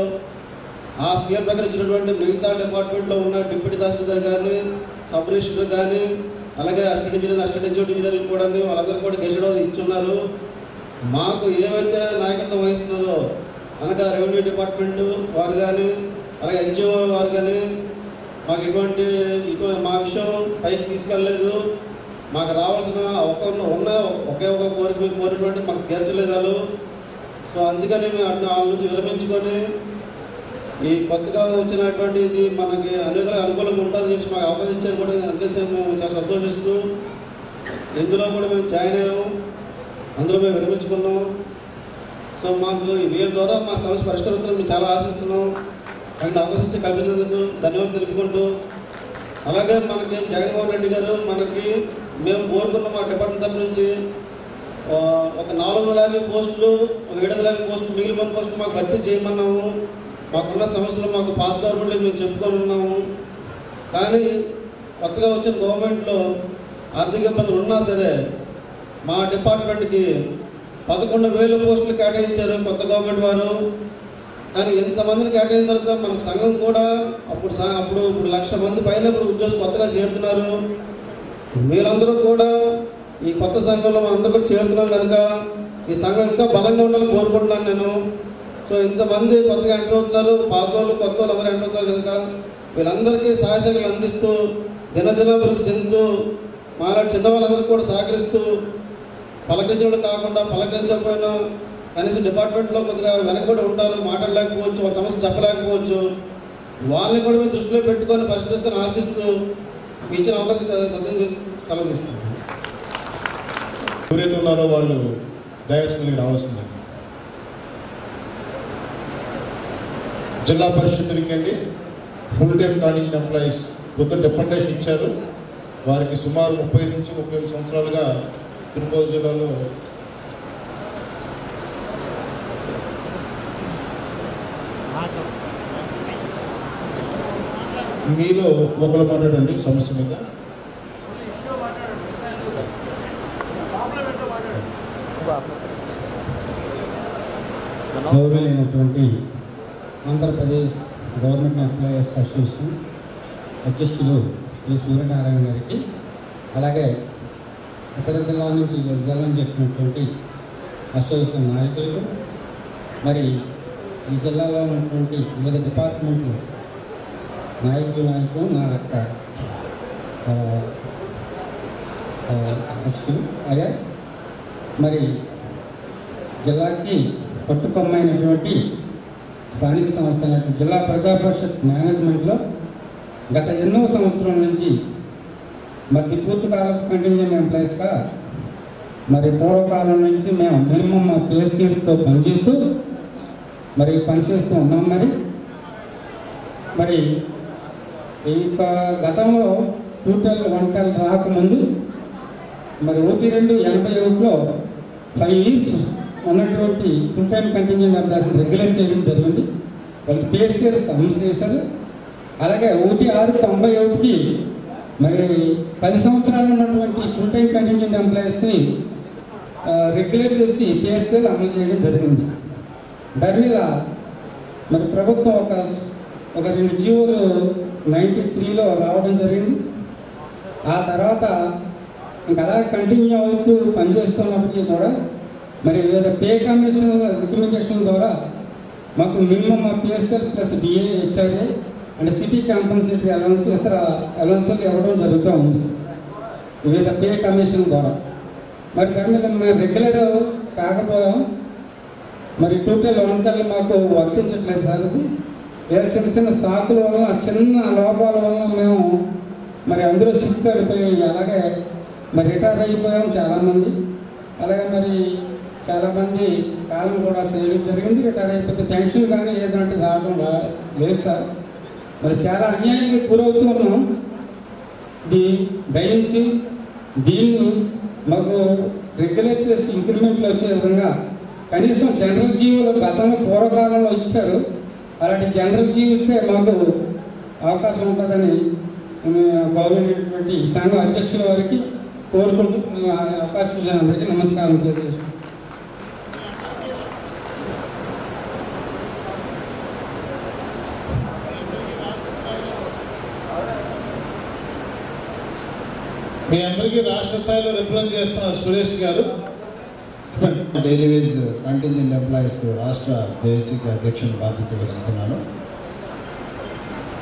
ఆ స్కేల్ ప్రకారం ఇచ్చినటువంటి మిగతా డిపార్ట్మెంట్లో ఉన్న డిప్యూటీ తహసీల్దార్ కానీ, సబ్ రిజిస్టర్ కానీ, అలాగే అసిస్టెంట్ ఇంజనీర్, అసిస్టెంట్ ఎగ్జిక్యూటివ్ ఇంజనీర్లు కూడా వాళ్ళందరూ కూడా గెజిటెడ్ హోదా ఇచ్చున్నారు. మాకు ఏవైతే నాయకత్వం వహిస్తున్నారో అనగా రెవెన్యూ డిపార్ట్మెంటు వారు కానీ, అలాగే ఎన్జిఓ వారు కానీ మాకు ఇటువంటి మా విషయం పైకి తీసుకెళ్ళలేదు. మాకు రావాల్సిన ఒకే ఒక కోరిక మీకు కోరినటువంటి మాకు తీర్చలేదు వాళ్ళు. సో అందుకని మేము వాళ్ళ నుంచి విరమించుకొని ఈ కొత్తగా వచ్చినటువంటి ఇది మనకి అన్ని విధాలుగా అనుకూలంగా ఉంటుందని చెప్పి మాకు అవకాశం ఇచ్చారు కూడా. అందుకే మేము చాలా సంతోషిస్తూ ఇందులో కూడా మేము జాయిన్ అయ్యాము, అందులో మేము విరమించుకున్నాం. సో మాకు వీళ్ళ ద్వారా మా సమస్య పరిష్కరిస్తారని మేము చాలా ఆశిస్తున్నాం. అండ్ అవకాశం ఇచ్చి కల్పించినందుకు ధన్యవాదాలు తెలుపుకుంటూ, అలాగే మనకి జగన్మోహన్ రెడ్డి గారు మేము కోరుకున్న మా డిపార్ట్మెంట్ తరఫు నుంచి ఒక 450 పోస్టులు, ఒక 750 పోస్టులు మిగిలిపోయిన పోస్టులు మాకు భర్తీ చేయమన్నాము. మాకున్న సమస్యలు మాకు పాత గవర్నమెంట్లో మేము చెప్పుకొని ఉన్నాము. కానీ కొత్తగా వచ్చిన గవర్నమెంట్లో ఆర్థిక ఇబ్బందులు ఉన్నా సరే మా డిపార్ట్మెంట్కి 11,000 పోస్టులు కేటాయించారు కొత్త గవర్నమెంట్ వారు. కానీ ఎంతమందిని కేటాయిన తర్వాత మన సంఘం కూడా ఇప్పుడు 1,00,000 మంది పైన ఉద్యోగులు కొత్తగా చేరుతున్నారు. వీళ్ళందరూ కూడా ఈ కొత్త సంఘంలో అందరూ కూడా చేరుతున్నాం కనుక ఈ సంఘం ఇంకా బలంగా ఉండాలని కోరుకుంటున్నాను నేను. సో ఇంతమంది కొత్తగా ఎంటర్ అవుతున్నారు, పాత వాళ్ళు కొత్త వాళ్ళు అందరూ ఎంటర్ అవుతున్నారు కనుక వీళ్ళందరికీ సహాయశాఖలు అందిస్తూ దినదినాభివృద్ధి చెందుతూ మాలాంటి చిన్న వాళ్ళందరూ కూడా సహకరిస్తూ పలకరించడం కాకుండా పలకరించకపోయినా కనీసం డిపార్ట్మెంట్లో కొద్దిగా వెనకబడి ఉంటారు, మాట్లాడలేకపోవచ్చు, వాళ్ళ సమస్య చెప్పలేకపోవచ్చు. వాళ్ళని కూడా మీరు దృష్టిలో పెట్టుకొని పరిశీలిస్తాను ఆశిస్తూ మీ ఇచ్చిన అవకాశం సద్వినియోగం చేసి సెలవు తీసుకుంటాను. ఎవరైతే ఉన్నారో వాళ్ళు డయాస్ మీదకి రావాల్సిందే. జిల్లా పరిషత్ అండి ఫుల్ టైం కానింగ్ ఎంప్లాయీస్ పొద్దున్న రికమెండేషన్ ఇచ్చారు. వారికి సుమారు 30 నుంచి 38 సంవత్సరాలుగా తిరుపతి జిల్లాలో మీలో ఒకరు మాట్లాడండి సమస్య మీద. గౌరవమైనటువంటి ఆంధ్రప్రదేశ్ గవర్నమెంట్ ఎంప్లాయీస్ అసోసియేషన్ అధ్యక్షులు శ్రీ సూర్యనారాయణ గారికి, అలాగే ఇతర జిల్లాల నుంచి జిల్లా నుంచి వచ్చినటువంటి అసోసియేషన్ నాయకులకు, మరి ఈ జిల్లాలో ఉన్నటువంటి వివిధ డిపార్ట్మెంట్లు నాయకులు నా యొక్క అయ్యా, మరి జిల్లాకి పట్టుకొమ్మైనటువంటి స్థానిక సంస్థ జిల్లా ప్రజా పరిషత్ మేనేజ్మెంట్లో గత ఎన్నో సంవత్సరాల నుంచి మరి పూర్తికాల కంటిన్యూయింగ్ ఎంప్లాయీస్గా మరి పూర్వకాలం నుంచి మేము మినిమం మా పే స్కేల్స్తో పనిచేస్తూ మరి పనిచేస్తూ ఉన్నాం. మరి ఈ గతంలో 210 రాకముందు మరి OT2 81లో 5 years ఉన్నటువంటి ఫుల్ టైం కంటిన్యూయింగ్ ఎంప్లాయీస్ని రెగ్యులేట్ చేయడం జరిగింది. వాళ్ళకి పే స్కేల్స్ సమస్య చేశారు. అలాగే OT6 91కి మరి 10 సంవత్సరాలు ఉన్నటువంటి ఫుల్ టైం కంటిన్యూయింగ్ ఎంప్లాయీస్ని రెగ్యులేట్ చేసి పే స్కేల్ అమలు చేయడం జరిగింది. దాని మీద మరి ప్రభుత్వం ఒక 2 జీవోలు 93లో రావడం జరిగింది. ఆ తర్వాత ఇంకా అలా కంటిన్యూ అవుతూ పనిచేస్తున్నప్పటికీ కూడా మరి వివిధ పే కమిషన్ రికమెండేషన్ ద్వారా మాకు minimum pay scale plus DA HRA and city compensatory allowance ఇతర అలవెన్స్లు ఇవ్వడం జరుగుతూ ఉంది వివిధ పే కమిషన్ ద్వారా. మరి దాని మీద మేము రెగ్యులర్ కాకపోయాం. మరి 210 మాకు వర్తించట్లేదు సార్. అది వేరే చిన్న సాకుల వల్ల, చిన్న లోపాల వల్ల మేము మరి అందులో చిక్కుపడిపోయి అలాగే మరి రిటైర్ అయిపోయాం చాలామంది. అలాగే మరి చాలామంది కాలం కూడా చేయడం జరిగింది. రిటైర్ అయిపోతే పెన్షన్ కానీ ఏదంటే రావడం లేదు సార్. మరి చాలా అన్యాయానికి గురవుతూ ఉన్నాం. దయించి దీన్ని మాకు రెగ్యులేట్ చేసి ఇంక్రిమెంట్లు వచ్చే విధంగా కనీసం జనరల్ జీవోలు గతంలో పూర్వకాలంలో ఇచ్చారు. అలాంటి జనరల్ జీవో ఇస్తే మాకు అవకాశం ఉంటుందని గౌరవమైనటువంటి సంఘ అధ్యక్షుల వారికి కోరుకుంటూ అవకాశం ఇచ్చిన అందరికీ నమస్కారం తెలియజేస్తున్నాను. మీ అందరికీ రాష్ట్ర స్థాయిలో రిప్రజెంట్ చేస్తున్నారు సురేష్ గారు. డైలీ వేజ్ కంటింజెంట్ ఎంప్లాయీస్ రాష్ట్ర జేఏసీకి అధ్యక్షుని బాధ్యత వహిస్తున్నాను.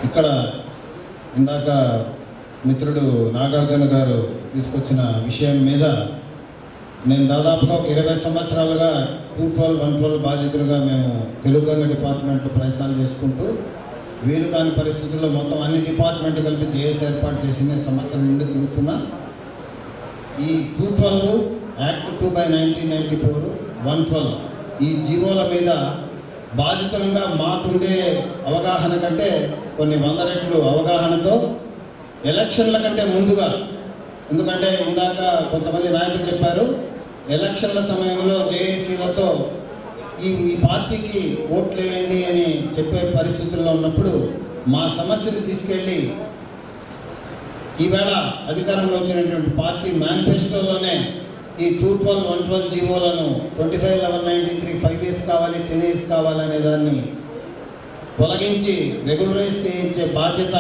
ఇక్కడ ఇందాక మిత్రుడు నాగార్జున గారు తీసుకొచ్చిన విషయం మీద నేను దాదాపుగా ఒక 20 సంవత్సరాలుగా 212, 112 బాధితులుగా మేము తెలుగు డిపార్ట్మెంట్లో ప్రయత్నాలు చేసుకుంటూ వీలు కాని పరిస్థితుల్లో మొత్తం అన్ని డిపార్ట్మెంట్ కలిపి జేఏసీ ఏర్పాటు చేసిన సంవత్సరం నుండి తిరుగుతున్నా. ఈ 212 యాక్ట్ 2/1994, 112 ఈ జీవోల మీద బాధితులంగా మాకుండే అవగాహన కంటే కొన్ని 100 రెట్లు అవగాహనతో ఎలక్షన్ల కంటే ముందుగా, ఎందుకంటే ఇందాక కొంతమంది నాయకులు చెప్పారు ఎలక్షన్ల సమయంలో జేఏసీలతో ఈ పార్టీకి ఓట్లు వేయండి అని చెప్పే పరిస్థితుల్లో ఉన్నప్పుడు మా సమస్యను తీసుకెళ్ళి ఈవేళ అధికారంలో వచ్చినటువంటి పార్టీ మేనిఫెస్టోలోనే ఈ 212, 112 జీవోలను 25/11/93 5 years కావాలి, 10 years కావాలనే దాన్ని తొలగించి రెగ్యులరైజ్ చేయించే బాధ్యత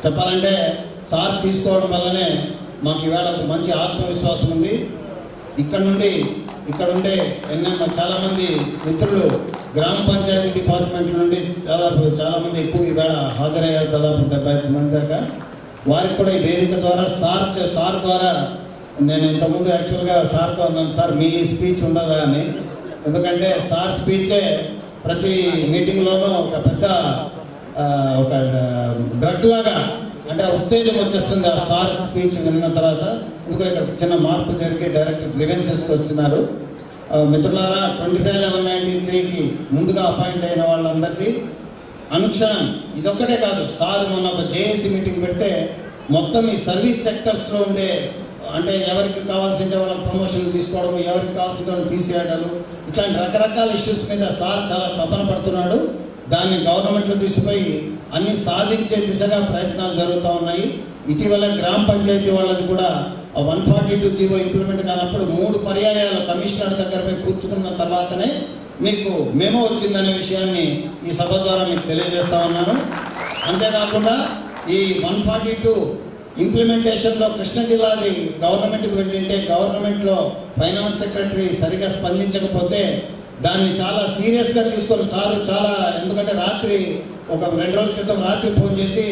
చెప్పాలంటే సార్ తీసుకోవడం వల్లనే మాకు ఈవేళ ఒక మంచి ఆత్మవిశ్వాసం ఉంది. ఇక్కడ ఉండే చాలామంది మిత్రులు గ్రామ పంచాయతీ డిపార్ట్మెంట్ నుండి దాదాపు చాలామంది ఎక్కువ ఈవేళ హాజరయ్యారు, దాదాపు 75 మంది దాకా. వారికి కూడా ఈ వేదిక ద్వారా సార్ ద్వారా నేను ఇంతకుముందు యాక్చువల్గా సార్తో అన్నాను, సార్ మీ స్పీచ్ ఉండదా అని. ఎందుకంటే సార్ స్పీచే ప్రతి మీటింగ్లోనూ ఒక పెద్ద ఒక డ్రగ్ లాగా, అంటే ఉత్తేజం వచ్చేస్తుంది ఆ సార్ స్పీచ్ విన్న తర్వాత. ఎందుకంటే ఇక్కడ చిన్న మార్పు జరిగి డైరెక్ట్ గ్రీవెన్సెస్కి వచ్చినారు. మిత్రులారా, 25/11/93కి ముందుగా అపాయింట్ అయిన వాళ్ళందరికీ అనుక్షణం ఇదొక్కటే కాదు, సార్ మొన్న ఒక జేఏసీ మీటింగ్ పెడితే మొత్తం ఈ సర్వీస్ సెక్టర్స్లో ఉండే, అంటే ఎవరికి కావాల్సింటే వాళ్ళకి ప్రమోషన్లు తీసుకోవడం, ఎవరికి కావాల్సిన వాళ్ళని తీసేయడాలు, ఇట్లాంటి రకరకాల ఇష్యూస్ మీద సార్ చాలా తపన పడుతున్నాడు. దాన్ని గవర్నమెంట్లో తీసుకుపోయి అన్ని సాధించే దిశగా ప్రయత్నాలు జరుగుతూ ఉన్నాయి. ఇటీవల గ్రామ పంచాయతీ వాళ్ళది కూడా 142 జీవో ఇంప్లిమెంట్ కానప్పుడు 3 పర్యాయాలు కమిషనర్ దగ్గర పోయి కూర్చుకున్న తర్వాతనే మీకు మెమో వచ్చిందనే విషయాన్ని ఈ సభ ద్వారా మీకు తెలియజేస్తా ఉన్నాను. అంతేకాకుండా ఈ 142 ఇంప్లిమెంటేషన్లో కృష్ణా జిల్లాది గవర్నమెంట్కి వెళ్ళింటే గవర్నమెంట్లో ఫైనాన్స్ సెక్రటరీ సరిగా స్పందించకపోతే దాన్ని చాలా సీరియస్గా తీసుకొని సారు చాలా, ఎందుకంటే రాత్రి ఒక 2 రోజుల క్రితం రాత్రి ఫోన్ చేసి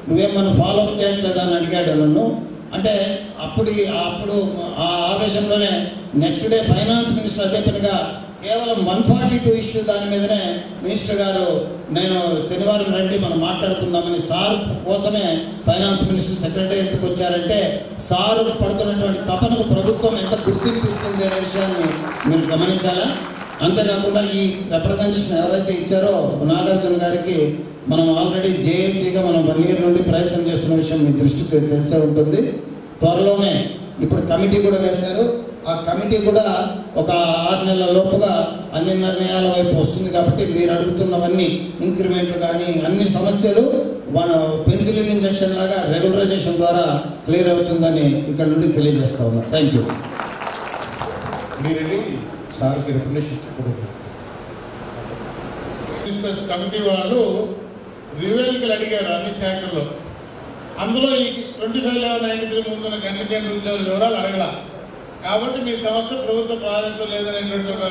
నువ్వేమన్నా ఫాలో అప్ చేయట్లేదా అని అడిగాడు నన్ను. అంటే అప్పుడు ఆ ఆవేశంలోనే నెక్స్ట్ డే ఫైనాన్స్ మినిస్టర్ అదే పనిగా కేవలం 142 ఇష్యూ దాని మీదనే మినిస్టర్ గారు నేను శనివారం రండి మనం మాట్లాడుకుందామని సార్ కోసమే ఫైనాన్స్ మినిస్టర్ సెక్రటేరియట్కి వచ్చారంటే సారు పడుతున్నటువంటి తపనకు ప్రభుత్వం ఎంత గుర్తింపు ఇస్తుంది అనే విషయాన్ని మీరు గమనించాలా. అంతేకాకుండా ఈ రిప్రజెంటేషన్ ఎవరైతే ఇచ్చారో నాగార్జున గారికి మనం ఆల్రెడీ జేఏసీగా మనం 1 year నుండి ప్రయత్నం చేస్తున్న విషయం మీ దృష్టికి తెలిసే ఉంటుంది. త్వరలోనే ఇప్పుడు కమిటీ కూడా వేశారు. ఆ కమిటీ కూడా ఒక 6 నెలల లోపుగా అన్ని నిర్ణయాల వైపు వస్తుంది. కాబట్టి మీరు అడుగుతున్నవన్నీ ఇంక్రిమెంట్లు కానీ అన్ని సమస్యలు మన పెన్సిలిన్ ఇంజెక్షన్ లాగా రెగ్యులరైజేషన్ ద్వారా క్లియర్ అవుతుందని ఇక్కడ నుండి తెలియజేస్తా ఉన్నాం. Thank you. మీరు సార్కి రికమెండేషన్ ఇచ్చకూడదు. మినిస్టర్స్ కమిటీ వాళ్ళు నివేదికలు అడిగారు అన్ని శాఖల్లో. అందులో ఈ 25/11/93 ముందున్న కంటింజెంట్ ఉద్యోగుల వివరాలు అడగల. కాబట్టి మీ సమస్య ప్రభుత్వ ప్రాధాన్యత లేదనేటువంటి ఒక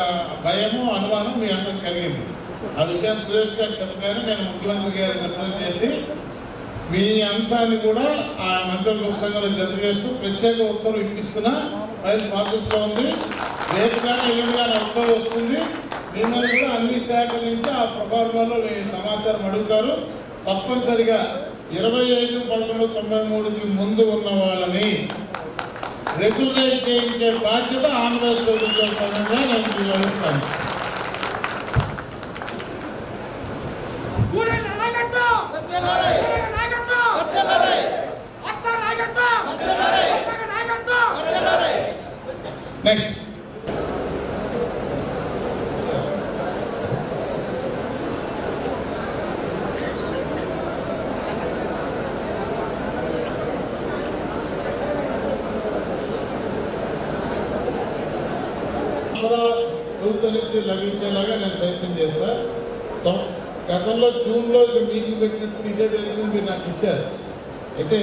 భయము అనుమానం మీ అందరికి కలిగింది. ఆ విషయాన్ని సురేష్ గారు చెప్పగానే నేను ముఖ్యమంత్రి గారికి రిప్రజెంట్ చేసి మీ అంశాన్ని కూడా ఆ మంత్రుల ఉపసంఘంలో జత చేస్తూ ప్రత్యేక ఉత్తర్వులు ఇప్పిస్తున్నా. ఫైల్ ప్రాసెస్లో ఉంది. రేపు కానీ ఎల్లుండి కానీ ఉత్తర్వు వస్తుంది. మిమ్మల్ని కూడా అన్ని శాఖల నుంచి ఆ ప్రొఫార్మాలో మీ సమాచారం అడుగుతారు. తప్పనిసరిగా 25/11/93కి ముందు ఉన్న వాళ్ళని రెగ్యులరైజ్ చేయించే బాధ్యత ఆంధ్రప్రదేశ్ ప్రభుత్వ సంఘంగా నేను నిర్వహిస్తాను. నెక్స్ట్ ఆసరా ప్రభుత్వం నుంచి లభించేలాగా నేను ప్రయత్నం చేస్తా. గతంలో జూన్లో ఇక్కడ మీటింగ్ పెట్టినప్పుడు ఇదే వేదిక మీరు నాకు ఇచ్చారు. అయితే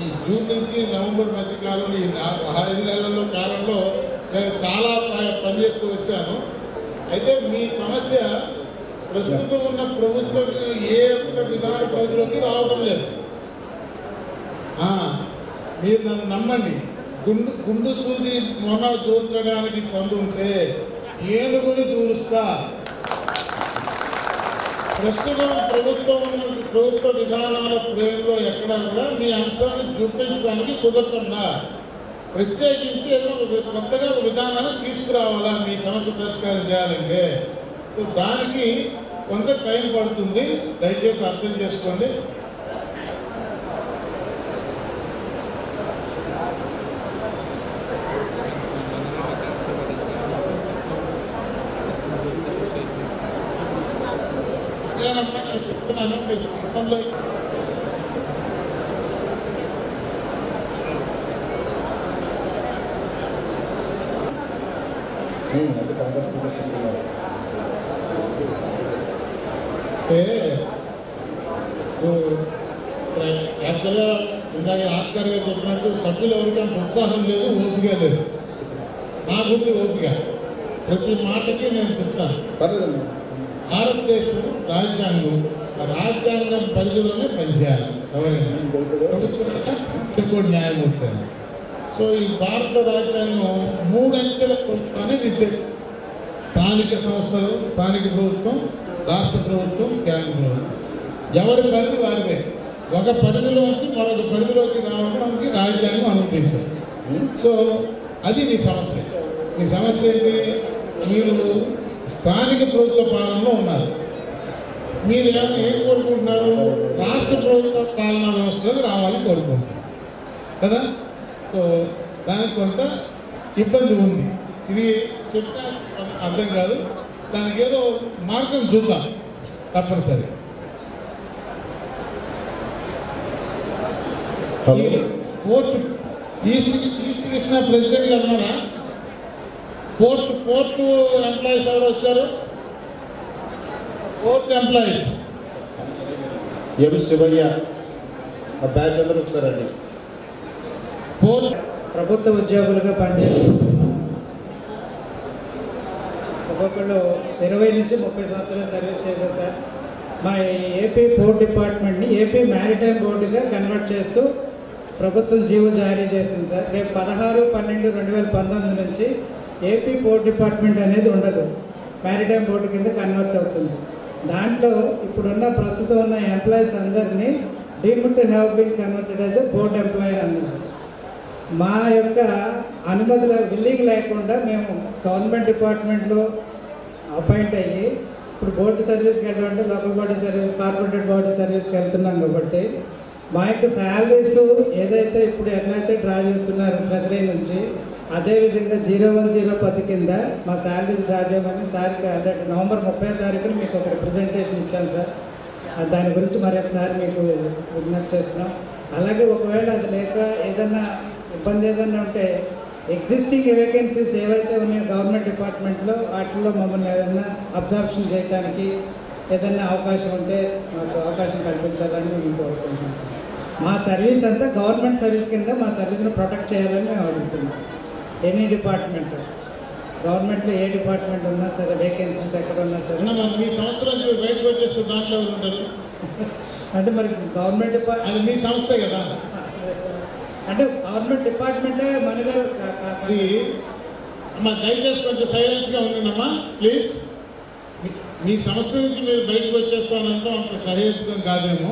ఈ జూన్ నుంచి నవంబర్ మధ్య కాలంలో ఈ 5 నెలల్లో కాలంలో నేను చాలా పనిచేస్తూ వచ్చాను. అయితే మీ సమస్య ప్రస్తుతం ఉన్న ప్రభుత్వం ఏ ఒక్క విధాన పరిధిలోకి రావడం లేదు. మీరు నన్ను నమ్మండి, గుండు సూది మొన దూర్చడానికి చదువుంటే ఏనుగుని దూరుస్తా. ప్రస్తుతం ప్రభుత్వ విధానాల ఫ్రేమ్లో ఎక్కడా కూడా మీ అంశాన్ని చూపించడానికి కుదరకుండా ప్రత్యేకించి ఏదో కొత్తగా ఒక విధానాన్ని తీసుకురావాలా మీ సమస్య పరిష్కారం చేయాలంటే. దానికి కొంత టైం పడుతుంది, దయచేసి అర్థం చేసుకోండి. అదేనమ్మా నేను చెప్తున్నాను, మీరు సొంతంలో యాక్చువల్గా ఇందాక ఆస్కార్ గారు చెప్పినట్టు సభ్యులు ఎవరికి అంత ఉత్సాహం లేదు, ఓపిక లేదు. నాకుంది ఓపిక, ప్రతి మాటకి నేను చెప్తాను. భారతదేశం రాజ్యాంగం పరిధిలోనే పనిచేయాలి ఎవరైనా, ప్రభుత్వం న్యాయమూర్తి అని. సో ఈ భారత రాజ్యాంగం 3 అంచెల ప్రభుత్వాన్ని నిర్దేశించింది. స్థానిక సంస్థలు, స్థానిక ప్రభుత్వం, రాష్ట్ర ప్రభుత్వం, కేంద్ర ప్రభుత్వం. ఎవరి పరిధి వారిదే. ఒక పరిధిలోంచి మరొక పరిధిలోకి రావడానికి రాజ్యాంగం అనుమతించారు. సో అది మీ సమస్య. మీ సమస్య ఏంటి? మీరు స్థానిక ప్రభుత్వ పాలనలో ఉన్నారు. మీరు ఏం కోరుకుంటున్నారు? రాష్ట్ర ప్రభుత్వ పాలనా వ్యవస్థలోకి రావాలని కోరుకుంటున్నారు కదా. సో దానికి కొంత ఇబ్బంది ఉంది. ఇది చెప్పినా అర్థం కాదు, దానికి ఏదో మార్గం చూద్దాం తప్పనిసరి. కోర్టు ఈస్ట్ కృష్ణ ప్రెసిడెంట్ గారు ఉన్నారా? కోర్టు ఎంప్లాయీస్ ఎవరు వచ్చారు? కోర్టు ఎంప్లాయీస్ ఎం శివయ్య బ్యాచ్ అందరూ వచ్చారండి. ప్రభుత్వ ఉద్యోగులుగా పనిచేస్తున్నారు. ఒక్కొక్కళ్ళు 20 నుంచి 30 సంవత్సరాలు సర్వీస్ చేశారు సార్. మా ఏపీ పోర్ట్ డిపార్ట్మెంట్ని ఏపీ మ్యారిటైమ్ బోర్డుగా కన్వర్ట్ చేస్తూ ప్రభుత్వం జీవో జారీ చేసింది సార్. రేపు 16/12/2019 నుంచి ఏపీ పోర్ట్ డిపార్ట్మెంట్ అనేది ఉండదు, మ్యారిటైమ్ బోర్డు కింద కన్వర్ట్ అవుతుంది. దాంట్లో ఇప్పుడున్న ప్రస్తుతం ఉన్న ఎంప్లాయీస్ అందరినీ deemed to have been converted as a board employee అన్నారు. మా యొక్క అనుమతుల బిల్లింగ్ లేకుండా మేము గవర్నమెంట్ డిపార్ట్మెంట్లో అపాయింట్ అయ్యి ఇప్పుడు బోర్డు సర్వీస్కి వెళ్ళాలంటే లోకల్ బాడీ సర్వీస్, కార్పొరేటెడ్ బాడీ సర్వీస్కి వెళ్తున్నాం. కాబట్టి మా యొక్క శాలరీస్ ఏదైతే ఇప్పుడు ఎట్లయితే డ్రా చేస్తున్నారు ట్రెజరీ నుంచి, అదేవిధంగా 01/010 కింద మా శాలరీస్ డ్రా చేయమని సార్కి ఆల్రెడీ నవంబర్ 30వ తారీఖున మీకు ఒక రిప్రజెంటేషన్ ఇచ్చాను సార్. దాని గురించి మరొకసారి మీకు విజ్ఞప్తి చేస్తున్నాం. అలాగే ఒకవేళ అది లేక ఏదన్నా ఇబ్బంది ఏదన్నా ఉంటే ఎగ్జిస్టింగ్ వేకెన్సీస్ ఏవైతే ఉన్నాయో గవర్నమెంట్ డిపార్ట్మెంట్లో వాటిల్లో మమ్మల్ని ఏదన్నా అబ్జార్ప్షన్ చేయడానికి ఏదన్నా అవకాశం ఉంటే మాకు అవకాశం కల్పించాలని మేము కోరుకుంటున్నాం సార్. మా సర్వీస్ అంతా గవర్నమెంట్ సర్వీస్ కింద మా సర్వీస్ని ప్రొటెక్ట్ చేయాలని మేము అడుగుతున్నాం. ఎనీ డిపార్ట్మెంట్, గవర్నమెంట్లో ఏ డిపార్ట్మెంట్ ఉన్నా సరే, వేకెన్సీస్ ఎక్కడ ఉన్నా సరే. మీ సంస్థ నుంచి బయటకు వచ్చేస్తే దాంట్లో ఉంటారు అంటే మరి గవర్నమెంట్ డిపార్ట్మెంట్ అది మీ సంస్థే కదా. అంటే గవర్నమెంట్ డిపార్ట్మెంటే మనగారు. అమ్మా దయచేసి కొంచెం సైలెన్స్గా ఉండండమ్మా ప్లీజ్. మీ సంస్థ నుంచి మీరు బయటకు వచ్చేస్తానంటే అంత సహేతుకం కాదేమో.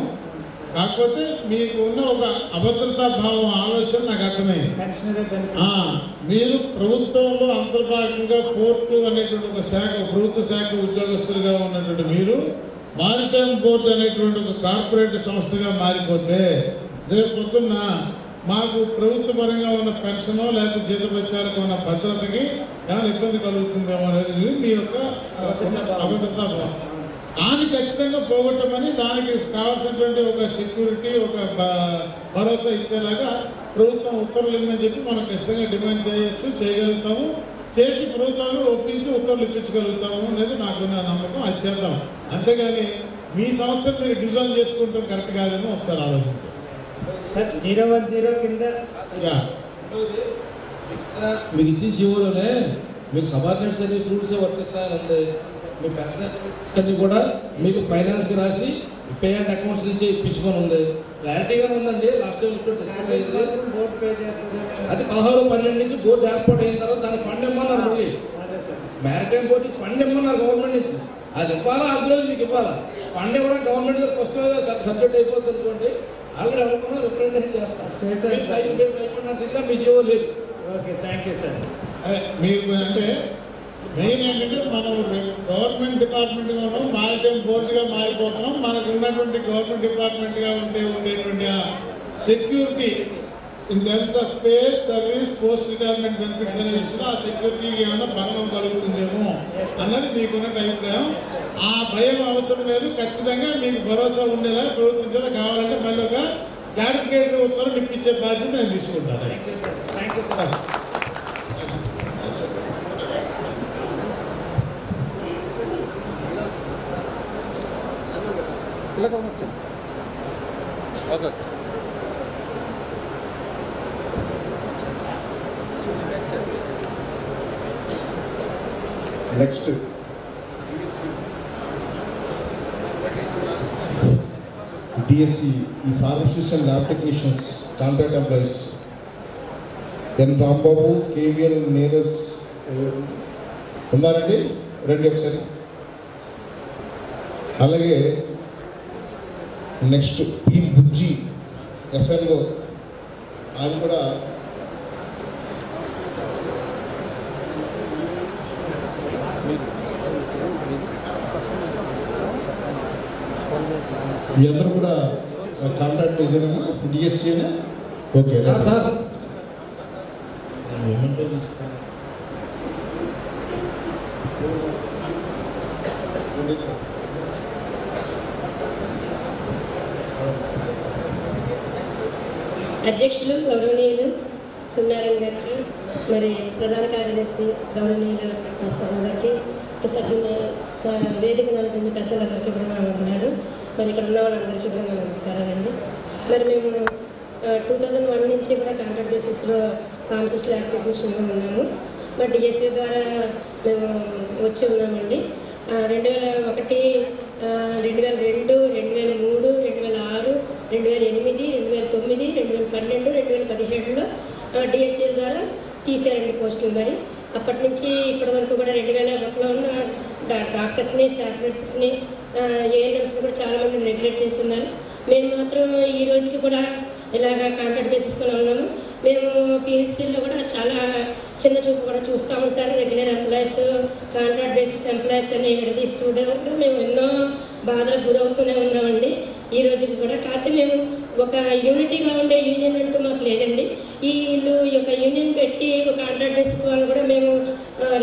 కాకపోతే మీకు ఉన్న ఒక అభద్రతా భావం ఆలోచన నాకు అర్థమైంది. మీరు ప్రభుత్వంలో అంతర్భాగంగా పోర్టు అనేటువంటి ఒక శాఖ, ప్రభుత్వ శాఖ ఉద్యోగస్తులుగా ఉన్నటువంటి మీరు మారిటైమ్ బోర్డు అనేటువంటి ఒక కార్పొరేట్ సంస్థగా మారిపోతే రేపు పొద్దున్న మాకు ప్రభుత్వ పరంగా ఉన్న పెన్షనో లేకపోతే జీతభత్యాలకు ఉన్న భద్రతకి ఏమైనా ఇబ్బంది కలుగుతుందేమో అనేది మీ యొక్క అభద్రతా భావం. దాన్ని ఖచ్చితంగా పోగొట్టమని, దానికి కావాల్సినటువంటి ఒక సెక్యూరిటీ, ఒక భరోసా ఇచ్చేలాగా ప్రభుత్వం ఉత్తర్వులు ఇవ్వమని చెప్పి మనం ఖచ్చితంగా డిమాండ్ చేయగలుగుతాము. చేసి ప్రభుత్వాన్ని ఒప్పించి ఉత్తర్వులు ఇప్పించగలుగుతాము అనేది నాకున్న నమ్మకం. అది చేద్దాం. అంతేగాని మీ సంస్థను మీరు డిజైన్ చేసుకుంటాం కరెక్ట్ కాదని ఒకసారి ఆలోచించారు సార్. 010 కింద మీకు ఇచ్చిన జీవోలోనే మీకు సబార్డినేట్ సర్వీస్ రూల్సే వర్తిస్తాయని ఉంది. మీ పెన్షన్ కూడా మీకు ఫైనాన్స్కి రాసి పే అండ్ అకౌంట్స్ నుంచి ఇప్పించుకొని ఉంది. క్లారిటీగానే ఉందండి. లాస్ట్ టైం ఇప్పుడు డిస్కస్ అయింది. అది 16/12 నుంచి బోర్డు ఏర్పాటు అయిన తర్వాత దాని ఫండ్ ఇమ్మన్నారు. మళ్ళీ మ్యారిటైమ్ బోర్డుకి ఫండ్ ఇమ్మన్నారు గవర్నమెంట్ నుంచి. అది ఇవ్వాలా, అందులో మీకు ఇవ్వాలా. ఫండ్ ఇవ్వడం గవర్నమెంట్ వస్తే సబ్జెక్ట్ అయిపోతుంది అనుకోండి. ఆల్రెడీ అనుకున్నా రిప్రజెంటేషన్ చేస్తాను. మీ జీవో లేదు. Okay, thank you sir. మీకు అంటే మెయిన్ ఏంటంటే మనం గవర్నమెంట్ డిపార్ట్మెంట్గా ఉన్నాం, మారిటైమ్ బోర్డుగా మారిపోతున్నాం. మనకు ఉన్నటువంటి గవర్నమెంట్ డిపార్ట్మెంట్గా ఉండేటువంటి ఆ security in terms of pay, service, post retirement benefits అనే విషయంలో ఆ సెక్యూరిటీకి ఏమైనా భంగం కలుగుతుందేమో అన్నది మీకున్న అభిప్రాయం. ఆ భయం అవసరం లేదు. ఖచ్చితంగా మీకు భరోసా ఉండేలా ప్రభుత్వం చేత కావాలంటే మళ్ళీ ఒక క్లారిఫికేటరీ ఉత్తర్వులు ఇప్పించే బాధ్యత నేను తీసుకుంటాను. Thank you sir. Okay. Next DSC ఈ pharmacist and lab technicians contract employees N Rambabu, KVL Neeraj ఉన్నారండి? రండి ఒకసారి. అలాగే నెక్స్ట్ పి బుజ్జి ఎఫ్ఎన్ఓ, ఆయన కూడా మీ అందరూ కూడా కాంట్రాక్ట్ ఇదేనా డిఎస్సీ అయినా? Okay sir. అధ్యక్షులు గౌరవనీయులు సున్నారాయణ గారికి, మరి ప్రధాన కార్యదర్శి గౌరవనీయులు నమస్కారం గారికి, వేదిక నలుగురి పెద్దలందరికీ కూడా వందనాలు. మరి ఇక్కడ ఉన్న వాళ్ళందరికీ కూడా నమస్కారాలండి. మరి మేము 2001 నుంచి కూడా కాంట్రాక్ట్ బేసిస్లో ఫార్మసిస్ట్ ల్యాబ్ టెక్నీషియన్గా ఉన్నాము. మరి డిఎస్సీ ద్వారా మేము వచ్చి ఉన్నామండి. 2001, 2002, 2003, 2006, 2008, 2009, 2012, 2017లో డిఎస్సీ ద్వారా తీసారండి పోస్టులు. మరి అప్పటి నుంచి ఇప్పటి వరకు కూడా 2001లో ఉన్న డాక్టర్స్ని, స్టాఫ్ నర్సెస్ని, ఏఎన్ఎంస్ని కూడా చాలామంది నెగ్లెక్ట్ చేస్తున్నారు. మేము మాత్రం ఈ రోజుకి కూడా ఇలాగ కాంట్రాక్ట్ బేసిస్లో ఉన్నాము. మేము పిహెచ్సిలో కూడా చాలా చిన్న చూపు కూడా చూస్తూ ఉంటారు. Regular employees, contract basis employees అని విడదీస్తూ మేము ఎన్నో బాధలకు గురవుతూనే ఉన్నామండి ఈ రోజుకి కూడా. కాకపోతే మేము ఒక యూనిటీగా ఉండే యూనియన్ అంటూ మాకు లేదండి. వీళ్ళు ఈ యొక్క యూనియన్ పెట్టి ఒక కాంట్రాక్ట్ బేసిస్ వాళ్ళు కూడా మేము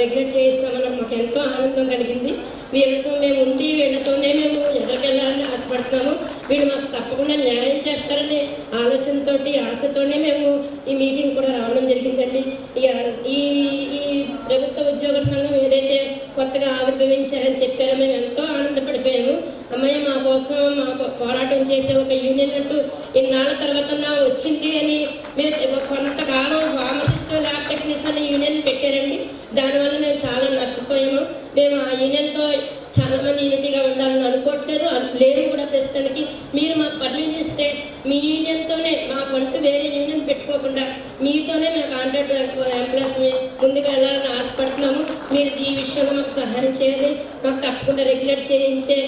రెగ్యులేట్ చేయిస్తామని మాకు ఎంతో ఆనందం కలిగింది. వీళ్ళతో మేము ఉండి వీళ్ళతోనే మేము ఎదురుకెళ్ళాలని ఆశపడుతున్నాము. వీళ్ళు మాకు తప్పకుండా న్యాయం చేస్తారనే ఆలోచనతో, ఆశతోనే మేము ఈ మీటింగ్ కూడా రావడం జరిగిందండి. ఈ ప్రభుత్వ ఉద్యోగుల సంఘం ఏదైతే కొత్తగా ఆవిర్భవించారని చెప్పారో మేము ఎంతో ఆనందపడిపోయాము. అమ్మాయి మా కోసం మా పోరాటం చేసే ఒక యూనియన్ అంటూ ఇన్నాళ్ళ తర్వాత వచ్చింది అని మీరు కొంతకాలం ఫార్మసిస్ట్ ల్యాబ్ టెక్నీషియన్ యూనియన్ పెట్టారండి. దానివల్ల మేము చాలా నష్టపోయాము. మేము ఆ యూనియన్తో చాలామంది యూనిటీగా ఉండాలని అనుకోవట్లేదు, లేదు కూడా ప్రస్తుతానికి. మీరు మాకు పర్మిషన్ ఇస్తే మీ యూనియన్తోనే, మాకు అంటూ వేరే యూనియన్ పెట్టుకోకుండా మీతోనే మేము కాంట్రాక్ట్ ఎంప్లాయీస్ ముందుకు వెళ్ళాలని ఆశపడుతున్నాము. మీరు ఈ విషయంలో మాకు సహాయం చేయాలి. మాకు తప్పకుండా రెగ్యులేట్ చేయించే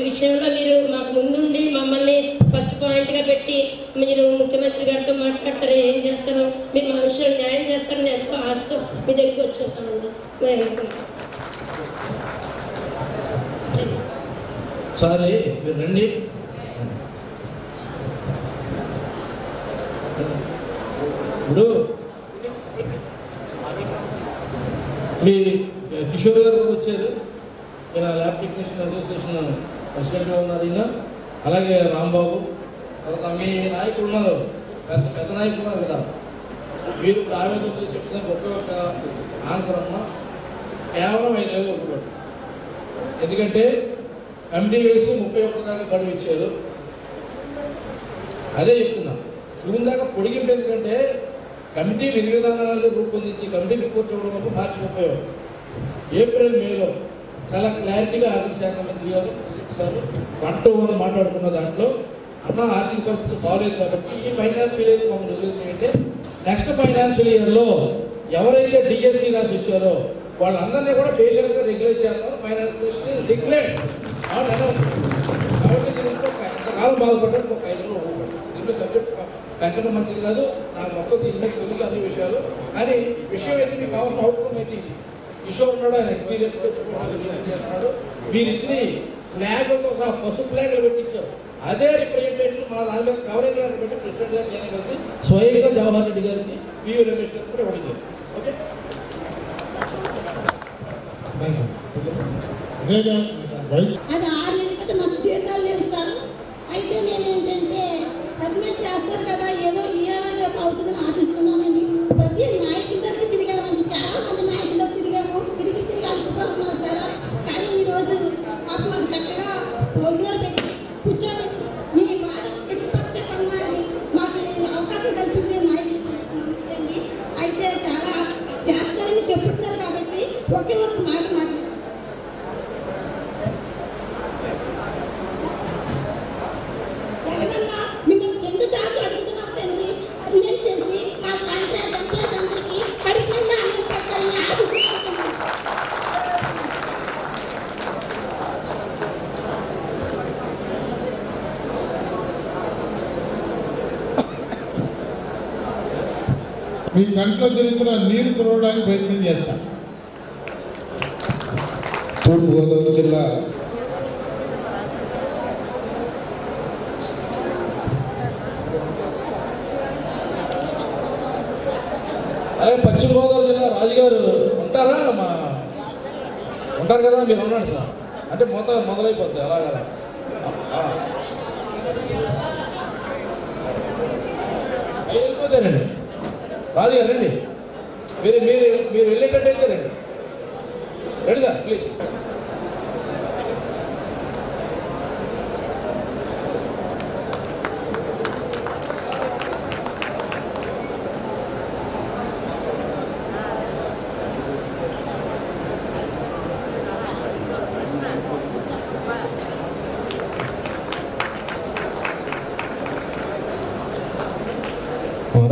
విషయంలో మీరు మాకు ముందుండి మమ్మల్ని ఫస్ట్ పాయింట్గా పెట్టి మీరు ముఖ్యమంత్రి గారితో మాట్లాడతారో, ఏం చేస్తారో, మీరు మా విషయంలో న్యాయం చేస్తారని ఎంతో ఆశతో మీ దగ్గరికి వచ్చేస్తామండి. సరే మీరు రండి. ఇప్పుడు మీ కిషోర్ గారు కూడా వచ్చారు. ఈయన ల్యాబ్ టెక్నీషియన్ అసోసియేషన్ ప్రెసిడెంట్గా ఉన్నారు. ఈయన అలాగే రాంబాబు, తర్వాత మీ నాయకులు ఉన్నారు, పెద్ద నాయకులు ఉన్నారు కదా. మీరు ఆవేశంతో చెప్తున్న గొప్ప ఒక ఆన్సర్ అమ్మ కేవలం 5 నెలలు ఒప్పుకోండి. ఎందుకంటే కమిటీ వేసి 31 దాకా గడువు ఇచ్చారు. అదే చెప్తున్నాం. జూన్ దాకా పొడిగింపు. ఎందుకంటే కమిటీ విధి విధానాలను రూపొందించి కమిటీ రిపోర్ట్ ఇవ్వడం మార్చి 31, ఏప్రిల్ మేలో చాలా క్లారిటీగా ఆర్థిక శాఖ మంత్రి గారు మాట్లాడుకున్న దాంట్లో అన్న ఆర్థిక పరిస్థితి బాగలేదు కాబట్టి ఈ ఫైనాన్షియల్ ఇయర్ మమ్మల్ని వదిలేసేయంటే నెక్స్ట్ ఫైనాన్షియల్ ఇయర్లో ఎవరైతే డిఎస్సి రాసి వచ్చారో వాళ్ళందరినీ కూడా పేషెంట్గా రెగ్యులేట్ చేస్తారు. ఫైనాన్స్ మినిస్టర్ డిక్లేర్ కాబట్టి దీంట్లో ఎంతకాలం బాధపడ్డారు, ఒక 5 నెలలు ఊరుకోండి. దీంట్లో సబ్జెక్ట్ పెంచడం మంచిది కాదు. నాకు మొత్తం దీంట్లో తెలుసు అన్ని విషయాలు. కానీ విషయం అయితే మీకు కావాల్సిన అవుట్కమ్ అయితే ఇది. కిషోర్ ఉన్నాడు, ఆయన ఎక్స్పీరియన్స్ చేస్తున్నాడు. మీరు ఇచ్చిన ఫ్లాగ్లతో సహా పసుపు ఫ్లాగ్లు పెట్టించారు. అదే రిప్రజెంటేషన్ మా దాని మీద కవరింగ్ లాంటి పెట్టి ప్రెసిడెంట్ గారు నేను కలిసి స్వయంగా జవహర్ రెడ్డి గారికి పివి రమేష్ గారికి కూడా ఇవ్వడం జరిగింది. ఓకే, అది 6 నెలల కంటే మాకు జీతాలు లేవు సార్. అయితే నేను ఏంటంటే పర్మిట్ చేస్తారు కదా, ఏదో ఇవ్వాలని రేపు అవుతుందని ఆశిస్తున్నామండి. ప్రతి నాయకుల దగ్గర తిరిగామండి, చాలా మంది నాయకుల దగ్గర తిరిగాము. తిరిగి అలసిపోయి ఉన్నాం సార్. కానీ ఈరోజు మాకు చక్కగా భోజనాలు పెట్టి కూర్చోబెట్టి మీ బాధ చెప్పండి, మాకు అవకాశం కల్పించే నాయకులు నమస్తే అండి. అయితే చాలా చేస్తారని చెప్తున్నారు కాబట్టి ఒకే ఒక మాట జగనన్న మిమ్మల్ని చెందు చాచి అడుగుతున్నాం తండ్రి. పర్మిట్ చేసి మా కాంట్రాక్ట్ ఎంప్లాయీస్ అందరికీ కడుపు నిండా అన్నం పెడతారని ఆశిస్తున్నాం. మీ కంట్లో జరుగుతున్న నీరు తుడవడానికి ప్రయత్నం చేస్తాం. తూర్పుగోదావరి జిల్లా అదే పశ్చిమ గోదావరి జిల్లా రాజుగారు ఉంటారా? ఉంటారు కదా, మీరు ఉన్నాడు సార్. అంటే మొదలైపోతుంది అలాగా. వెళ్ళిపోతారండి రాజుగారు, రండి. మీరు మీరు మీరు వెళ్ళేటట్టయితే రండి. రండి సార్ ప్లీజ్.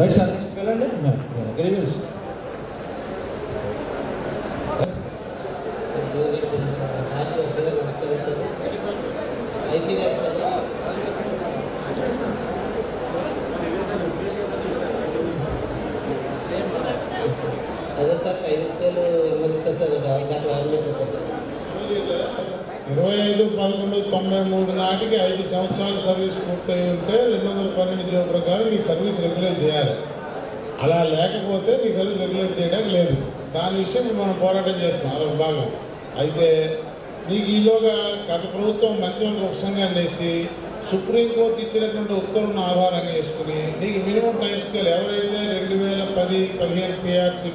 రైట్ సార్, వెళ్ళండి. గ్రీవెన్స్ నమస్కారం సార్. ఐసీడీ సార్, అదే సార్ 5 స్కేలు ఇవ్వాలి సార్. గత గవర్నమెంట్ సార్ 25/11/93 నాటికి 5 సంవత్సరాల సర్వీస్ పూర్తయి ఉంటే 212 జీవో ప్రకారం నీ సర్వీస్ రెగ్యులేట్ చేయాలి. అలా లేకపోతే నీ సర్వీస్ రెగ్యులేట్ చేయడానికి లేదు. దాని విషయం మనం పోరాటం చేస్తున్నాం, అదొక భాగం. అయితే నీకు ఈలోగా గత ప్రభుత్వం మంత్రివర్గ ఉపసంఘాన్ని వేసి సుప్రీంకోర్టు ఇచ్చినటువంటి ఉత్తర్వులను ఆధారంగా చేసుకుని నీకు మినిమం టైం స్కేల్ ఎవరైతే 2010-15 పిఆర్సీ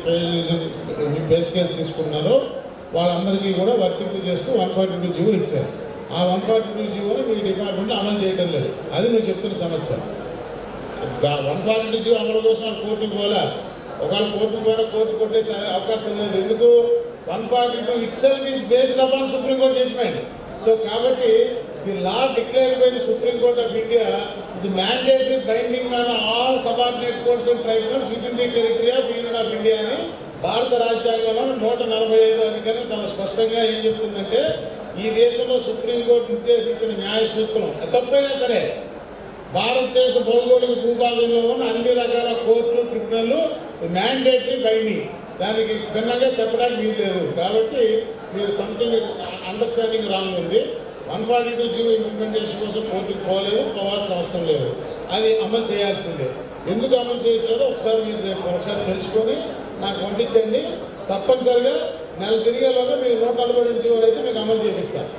పే స్కేల్ తీసుకున్నారో వాళ్ళందరికీ కూడా వర్తింపు చేస్తూ 142 జీవో ఇచ్చారు. ఆ 142 జీవోని మీ డిపార్ట్మెంట్లో అమలు చేయడం లేదు. అది నువ్వు చెప్తున్న సమస్య. 142 జీవో అమలు కోసం వాళ్ళు కోర్టుకు పోలే. ఒకవేళ కోర్టుకు పోయినా కోర్టు కొట్టేసే అవకాశం లేదు. ఎందుకు? 142 itself is based upon Supreme Court judgment. So కాబట్టి the law declared by the Supreme Court of India is mandatory binding on all subordinate courts and tribunals within the territory of Union of India అని భారత రాజ్యాంగంలో 145 అధికారం చాలా స్పష్టంగా ఏం చెప్తుందంటే ఈ దేశంలో సుప్రీంకోర్టు నిర్దేశించిన న్యాయ సూత్రం తప్పైనా సరే భారతదేశ భౌగోళిక భూభాగంలో ఉన్న అన్ని రకాల కోర్టులు ట్రిబ్యునల్లు మ్యాండేటరీ బైండింగ్, దానికి భిన్నంగా చెప్పడానికి వీలు లేదు. కాబట్టి మీరు సంథింగ్ అండర్స్టాండింగ్ రాంగ్ ఉంది. 142 జీవో ఇంప్లిమెంటేషన్ కోసం కోర్టుకు పోవాల్సిన అవసరం లేదు. అది అమలు చేయాల్సిందే. ఎందుకు అమలు చేయట్లేదో ఒకసారి మీరు రేపు ఒకసారి తెలుసుకొని నాకు పంపించండి. తప్పనిసరిగా నెల తిరిగేలోగా మీరు 142 జీవోలు అయితే మీకు అమలు చేపిస్తాను.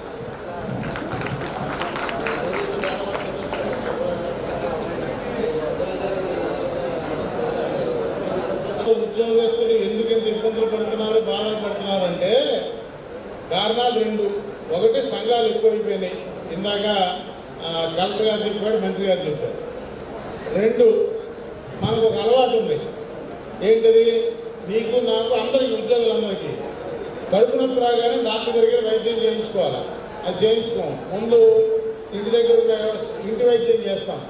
ఉద్యోగస్తులు ఎందుకు ఇంత ఇబ్బందులు పడుతున్నారు కారణాలు రెండు. ఒకటి సంఘాలు ఎక్కువైపోయినాయి, ఇందాక కలెక్టర్ గారు చెప్పాడు, మంత్రి గారు చెప్పారు. రెండు, మనకు ఒక అలవాటు ఉంది. ఏంటిది? నీకు నాకు అందరికీ, ఉద్యోగులందరికీ కడుపు నొప్పి రాగానే డాక్టర్ దగ్గర వైద్యం చేయించుకోవాలి. అది చేయించుకోము. ముందు ఇంటి దగ్గర ఇంటి వైద్యం చేస్తాం,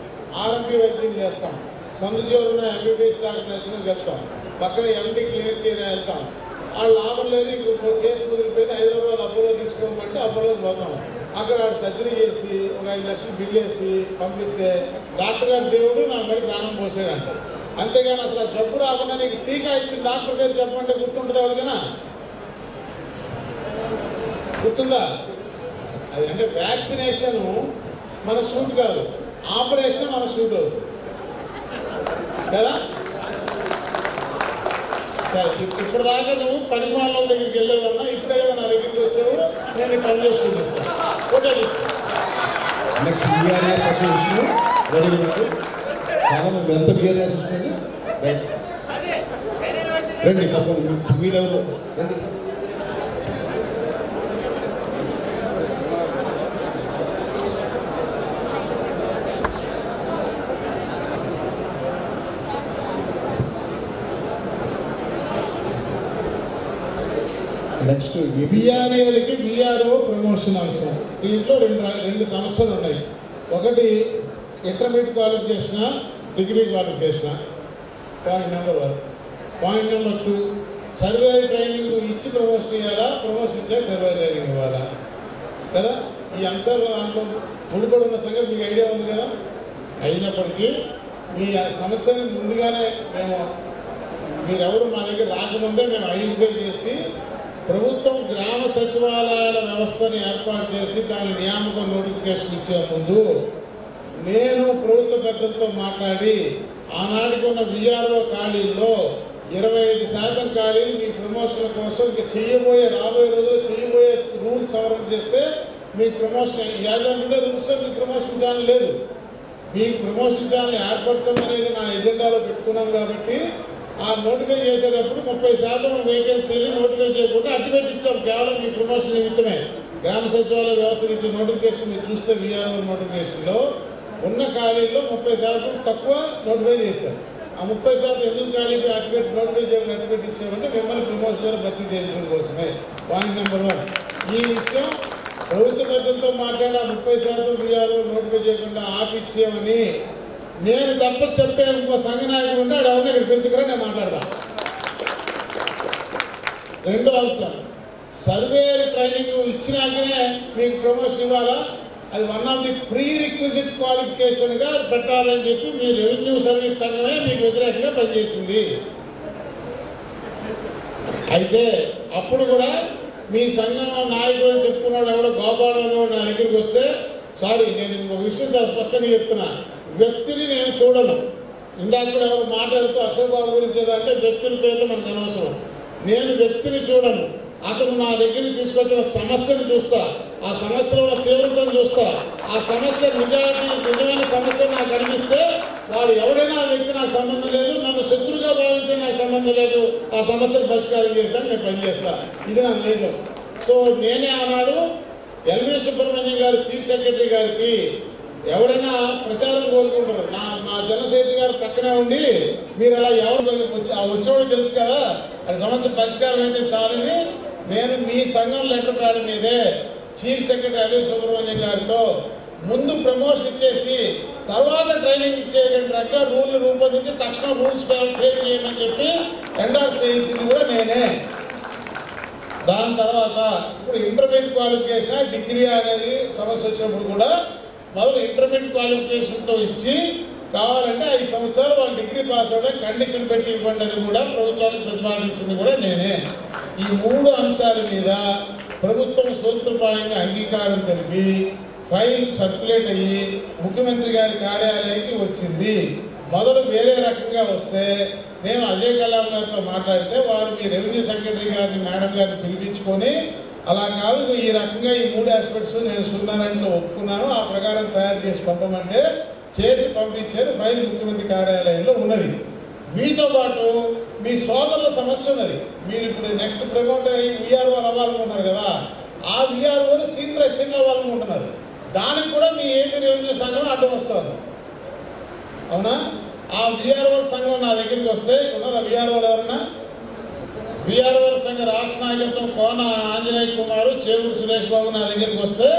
ఆర్ఎంపీ వైద్యం చేస్తాం, సొంత జీవులు ఎంబీబీఎస్ డాక్టర్ నర్సింగ్కి వెళ్తాం, పక్కన ఎండి క్లినిక్కి వెళ్తాం. వాళ్ళు లాభం లేదు, ఇంకో కేసు కుదిరిపోయింది, హైదరాబాద్ అపోలో తీసుకోమంటే అపోలోకి పోతాం. అక్కడ వాడు సర్జరీ చేసి ఒక 5 లక్షలు బిల్ వేసి పంపిస్తే డాక్టర్ గారు దేవుడు నా మీద ప్రాణం పోసాడు అంటారు. అంతేగాని అసలు జబ్బు రాకుండా నీకు టీకా ఇచ్చిన డాక్టర్ పేరు చెప్పమంటే గుర్తుంటుంది ఎవరికైనా? గుర్తుందా? అది అంటే వ్యాక్సినేషన్ మన సూట్ కాదు, ఆపరేషన్ మన సూట్ అవుతుంది కదా. సరే, ఇప్పుడు దాకా నువ్వు పని వాళ్ళ దగ్గరికి వెళ్ళేవన్నా, ఇప్పుడే కదా నా దగ్గరికి వచ్చావు, నేను ఈ పని చేసి చూపిస్తాను. ఫోటో తీస్తాను. నెక్స్ట్ బీఆర్ఎస్ అసోసియేషన్ రెడీ ఉంది. చాలా మంది ఎంత బీఆర్ఎస్ వస్తుంది రండి, తప్పకుండా మీరెవరు రండి. నెక్స్ట్ బీఆర్ఏలకి బీఆర్ఓ ప్రమోషన్ అంశం. దీంట్లో రెండు సమస్యలు ఉన్నాయి. ఒకటి ఇంటర్మీడియట్ క్వాలిఫికేషనా, డిగ్రీ క్వాలిఫికేషనా, point number 1. Point number 2, survey training ఇచ్చి ప్రమోషన్ ఇవ్వాలా, ప్రమోషన్ ఇచ్చాక సర్వే ట్రైనింగ్ ఇవ్వాలా కదా. ఈ అంశాలు దాంట్లో ముడిపడి ఉన్న సంగతి మీకు ఐడియా ఉంది కదా. అయినప్పటికీ మీ సమస్యని ముందుగానే మీరెవరు మా దగ్గర రాకముందే మేము ఐడెంటిఫై చేసి ప్రభుత్వం గ్రామ సచివాలయాల వ్యవస్థను ఏర్పాటు చేసి దాని నియామక నోటిఫికేషన్ ఇచ్చే ముందు నేను ప్రభుత్వ పెద్దలతో మాట్లాడి ఆనాటికి ఉన్న విఆర్ఓ ఖాళీల్లో 25% ఖాళీలు మీ ప్రమోషన్ కోసం ఇంకా రాబోయే రోజుల్లో చేయబోయే రూల్స్ సవరణ చేస్తే మీకు ప్రమోషన్ యాజమాన్య రూల్స్లో మీకు ప్రమోషన్ ఛానల్ లేదు. మీకు ప్రమోషన్ ఛానల్ ఏర్పరచడం అనేది నా ఎజెండాలో పెట్టుకున్నాం కాబట్టి ఆ నోటిఫై చేసేటప్పుడు 30% వేకెన్సీలు నోటిఫై చేయకుండా అడ్డుపెట్టి ఇచ్చాం. కేవలం మీ ప్రమోషన్ నిమిత్తమే. గ్రామ సచివాలయ వ్యవస్థ ఇచ్చే నోటిఫికేషన్ మీరు చూస్తే విఆర్ఓ నోటిఫికేషన్లో ఉన్న ఖాళీల్లో 30% తక్కువ నోటిఫై చేశారు. ఆ 30% ఎందుకు ఖాళీ అడ్డుపెట్టి నోటిఫై చేయడం అడ్డుపెట్టి ఇచ్చామంటే మిమ్మల్ని ప్రమోషన్ ద్వారా భర్తీ చేయించడం కోసమే. Point number 1. ఈ విషయం ప్రభుత్వ పెద్దలతో మాట్లాడి ఆ 30% విఆర్ఓ నోటిఫై చేయకుండా ఆపిచ్చేయమని నేను తప్ప చెప్పే ఇంకో సంఘ నాయకుడు ఉంటే ఆడ ఉన్న ఇక్కడ పిలుచుకురా, నేను మాట్లాడతా. రెండో అంశం, సర్వే ట్రైనింగ్ ఇచ్చినాకనే మీకు ప్రమోషన్ ఇవ్వాలా, అది one of the prerequisite క్వాలిఫికేషన్గా పెట్టాలని చెప్పి మీ రెవెన్యూ సర్వీస్ సంఘమే మీకు వ్యతిరేకంగా పనిచేసింది. అయితే అప్పుడు కూడా మీ సంఘం నాయకుడు అని చెప్పుకున్నాడు ఎవడో గోపాలను నా దగ్గరికి వస్తే, సారీ నేను ఒక విషయం చాలా స్పష్టంగా చెప్తున్నా, వ్యక్తిని నేను చూడను. ఇందాక కూడా ఎవరు మాట్లాడుతూ అశోక్ బాబు గురించి ఏదంటే వ్యక్తుల పేర్లు మనకు అనవసరం. నేను వ్యక్తిని చూడను. అతను నా దగ్గరికి తీసుకొచ్చిన సమస్యను చూస్తా, ఆ సమస్యలో తీవ్రతను చూస్తా, ఆ సమస్య నిజమైన సమస్య నాకు అనిపిస్తే వాడు ఎవడైనా ఆ వ్యక్తి నాకు సంబంధం లేదు, నన్ను శత్రువుగా భావించడం నాకు సంబంధం లేదు, ఆ సమస్యను పరిష్కారం చేస్తాను, నేను పనిచేస్తా. ఇది నా నైజం. సో నేనే ఆనాడు ఎల్వి సుబ్రహ్మణ్యం గారు చీఫ్ సెక్రటరీ గారికి ఎవరైనా ప్రచారం కోరుకుంటారు, మా జనసేన గారు పక్కనే ఉండి మీరు అలా ఎవరు వచ్చేవాడు తెలుసు కదా, అది సమస్య పరిష్కారం అయితే చాలని నేను మీ సంఘం లెటర్ ప్యాడ్ మీదే చీఫ్ సెక్రటరీ ఎల్వి సుబ్రహ్మణ్యం గారితో ముందు ప్రమోషన్ ఇచ్చేసి తర్వాత ట్రైనింగ్ ఇచ్చేటువంటి రకంగా రూల్ని రూపొందించి తక్షణం రూల్స్ ఫ్రేమ్ చేయమని చెప్పి ఎండార్స్ చేయించింది కూడా నేనే. దాని తర్వాత ఇప్పుడు ఇంటర్మీడియట్ క్వాలిఫికేషన్ డిగ్రీ అనేది సమస్య వచ్చినప్పుడు కూడా మొదలు ఇంటర్మీడియట్ క్వాలిఫికేషన్తో ఇచ్చి కావాలంటే 5 సంవత్సరాలు వాళ్ళు డిగ్రీ పాస్ అవడం కండిషన్ పెట్టి ఇవ్వండి అని కూడా ప్రభుత్వానికి ప్రతిపాదించింది కూడా నేనే. ఈ 3 అంశాల మీద ప్రభుత్వం సూత్రప్రాయంగా అంగీకారం తెలిపి ఫైల్ సర్క్యులేట్ అయ్యి ముఖ్యమంత్రి గారి కార్యాలయానికి వచ్చింది. మొదలు వేరే రకంగా వస్తే నేను అజయ్ కలాం గారితో మాట్లాడితే వారు మీ రెవెన్యూ సెక్రటరీ గారిని మేడం గారిని పిలిపించుకొని అలా కాదు ఈ రకంగా ఈ 3 ఆస్పెక్ట్స్ నేను సున్నారంతో ఒప్పుకున్నాను, ఆ ప్రకారం తయారు చేసి పంపమంటే చేసి పంపించారు. ఫైల్ ముఖ్యమంత్రి కార్యాలయంలో ఉన్నది. మీతో పాటు మీ సోదరుల సమస్య ఉన్నది. మీరు ఇప్పుడు నెక్స్ట్ ప్రమోట్ అయ్యి విఆర్ఓ అవ్వాలనుకున్నారు కదా, ఆ విఆర్ఓలు సీనియర్ అసిస్టెంట్లో వాళ్ళు ఉంటున్నారు. దానికి కూడా మీ ఏపీ రెవెన్యూ సంఘం అడ్డం వస్తుంది. అవునా? ఆ విఆర్ఓల సంఘం నా దగ్గరికి వస్తే ఉన్నారా విఆర్ఓలు ఎవరన్నా? విఆర్ఓల సంఘ రాష్ట్ర నాయకత్వం కోన ఆంజనేయ కుమారు, చేవూరు సురేష్ బాబు నా దగ్గరికి వస్తే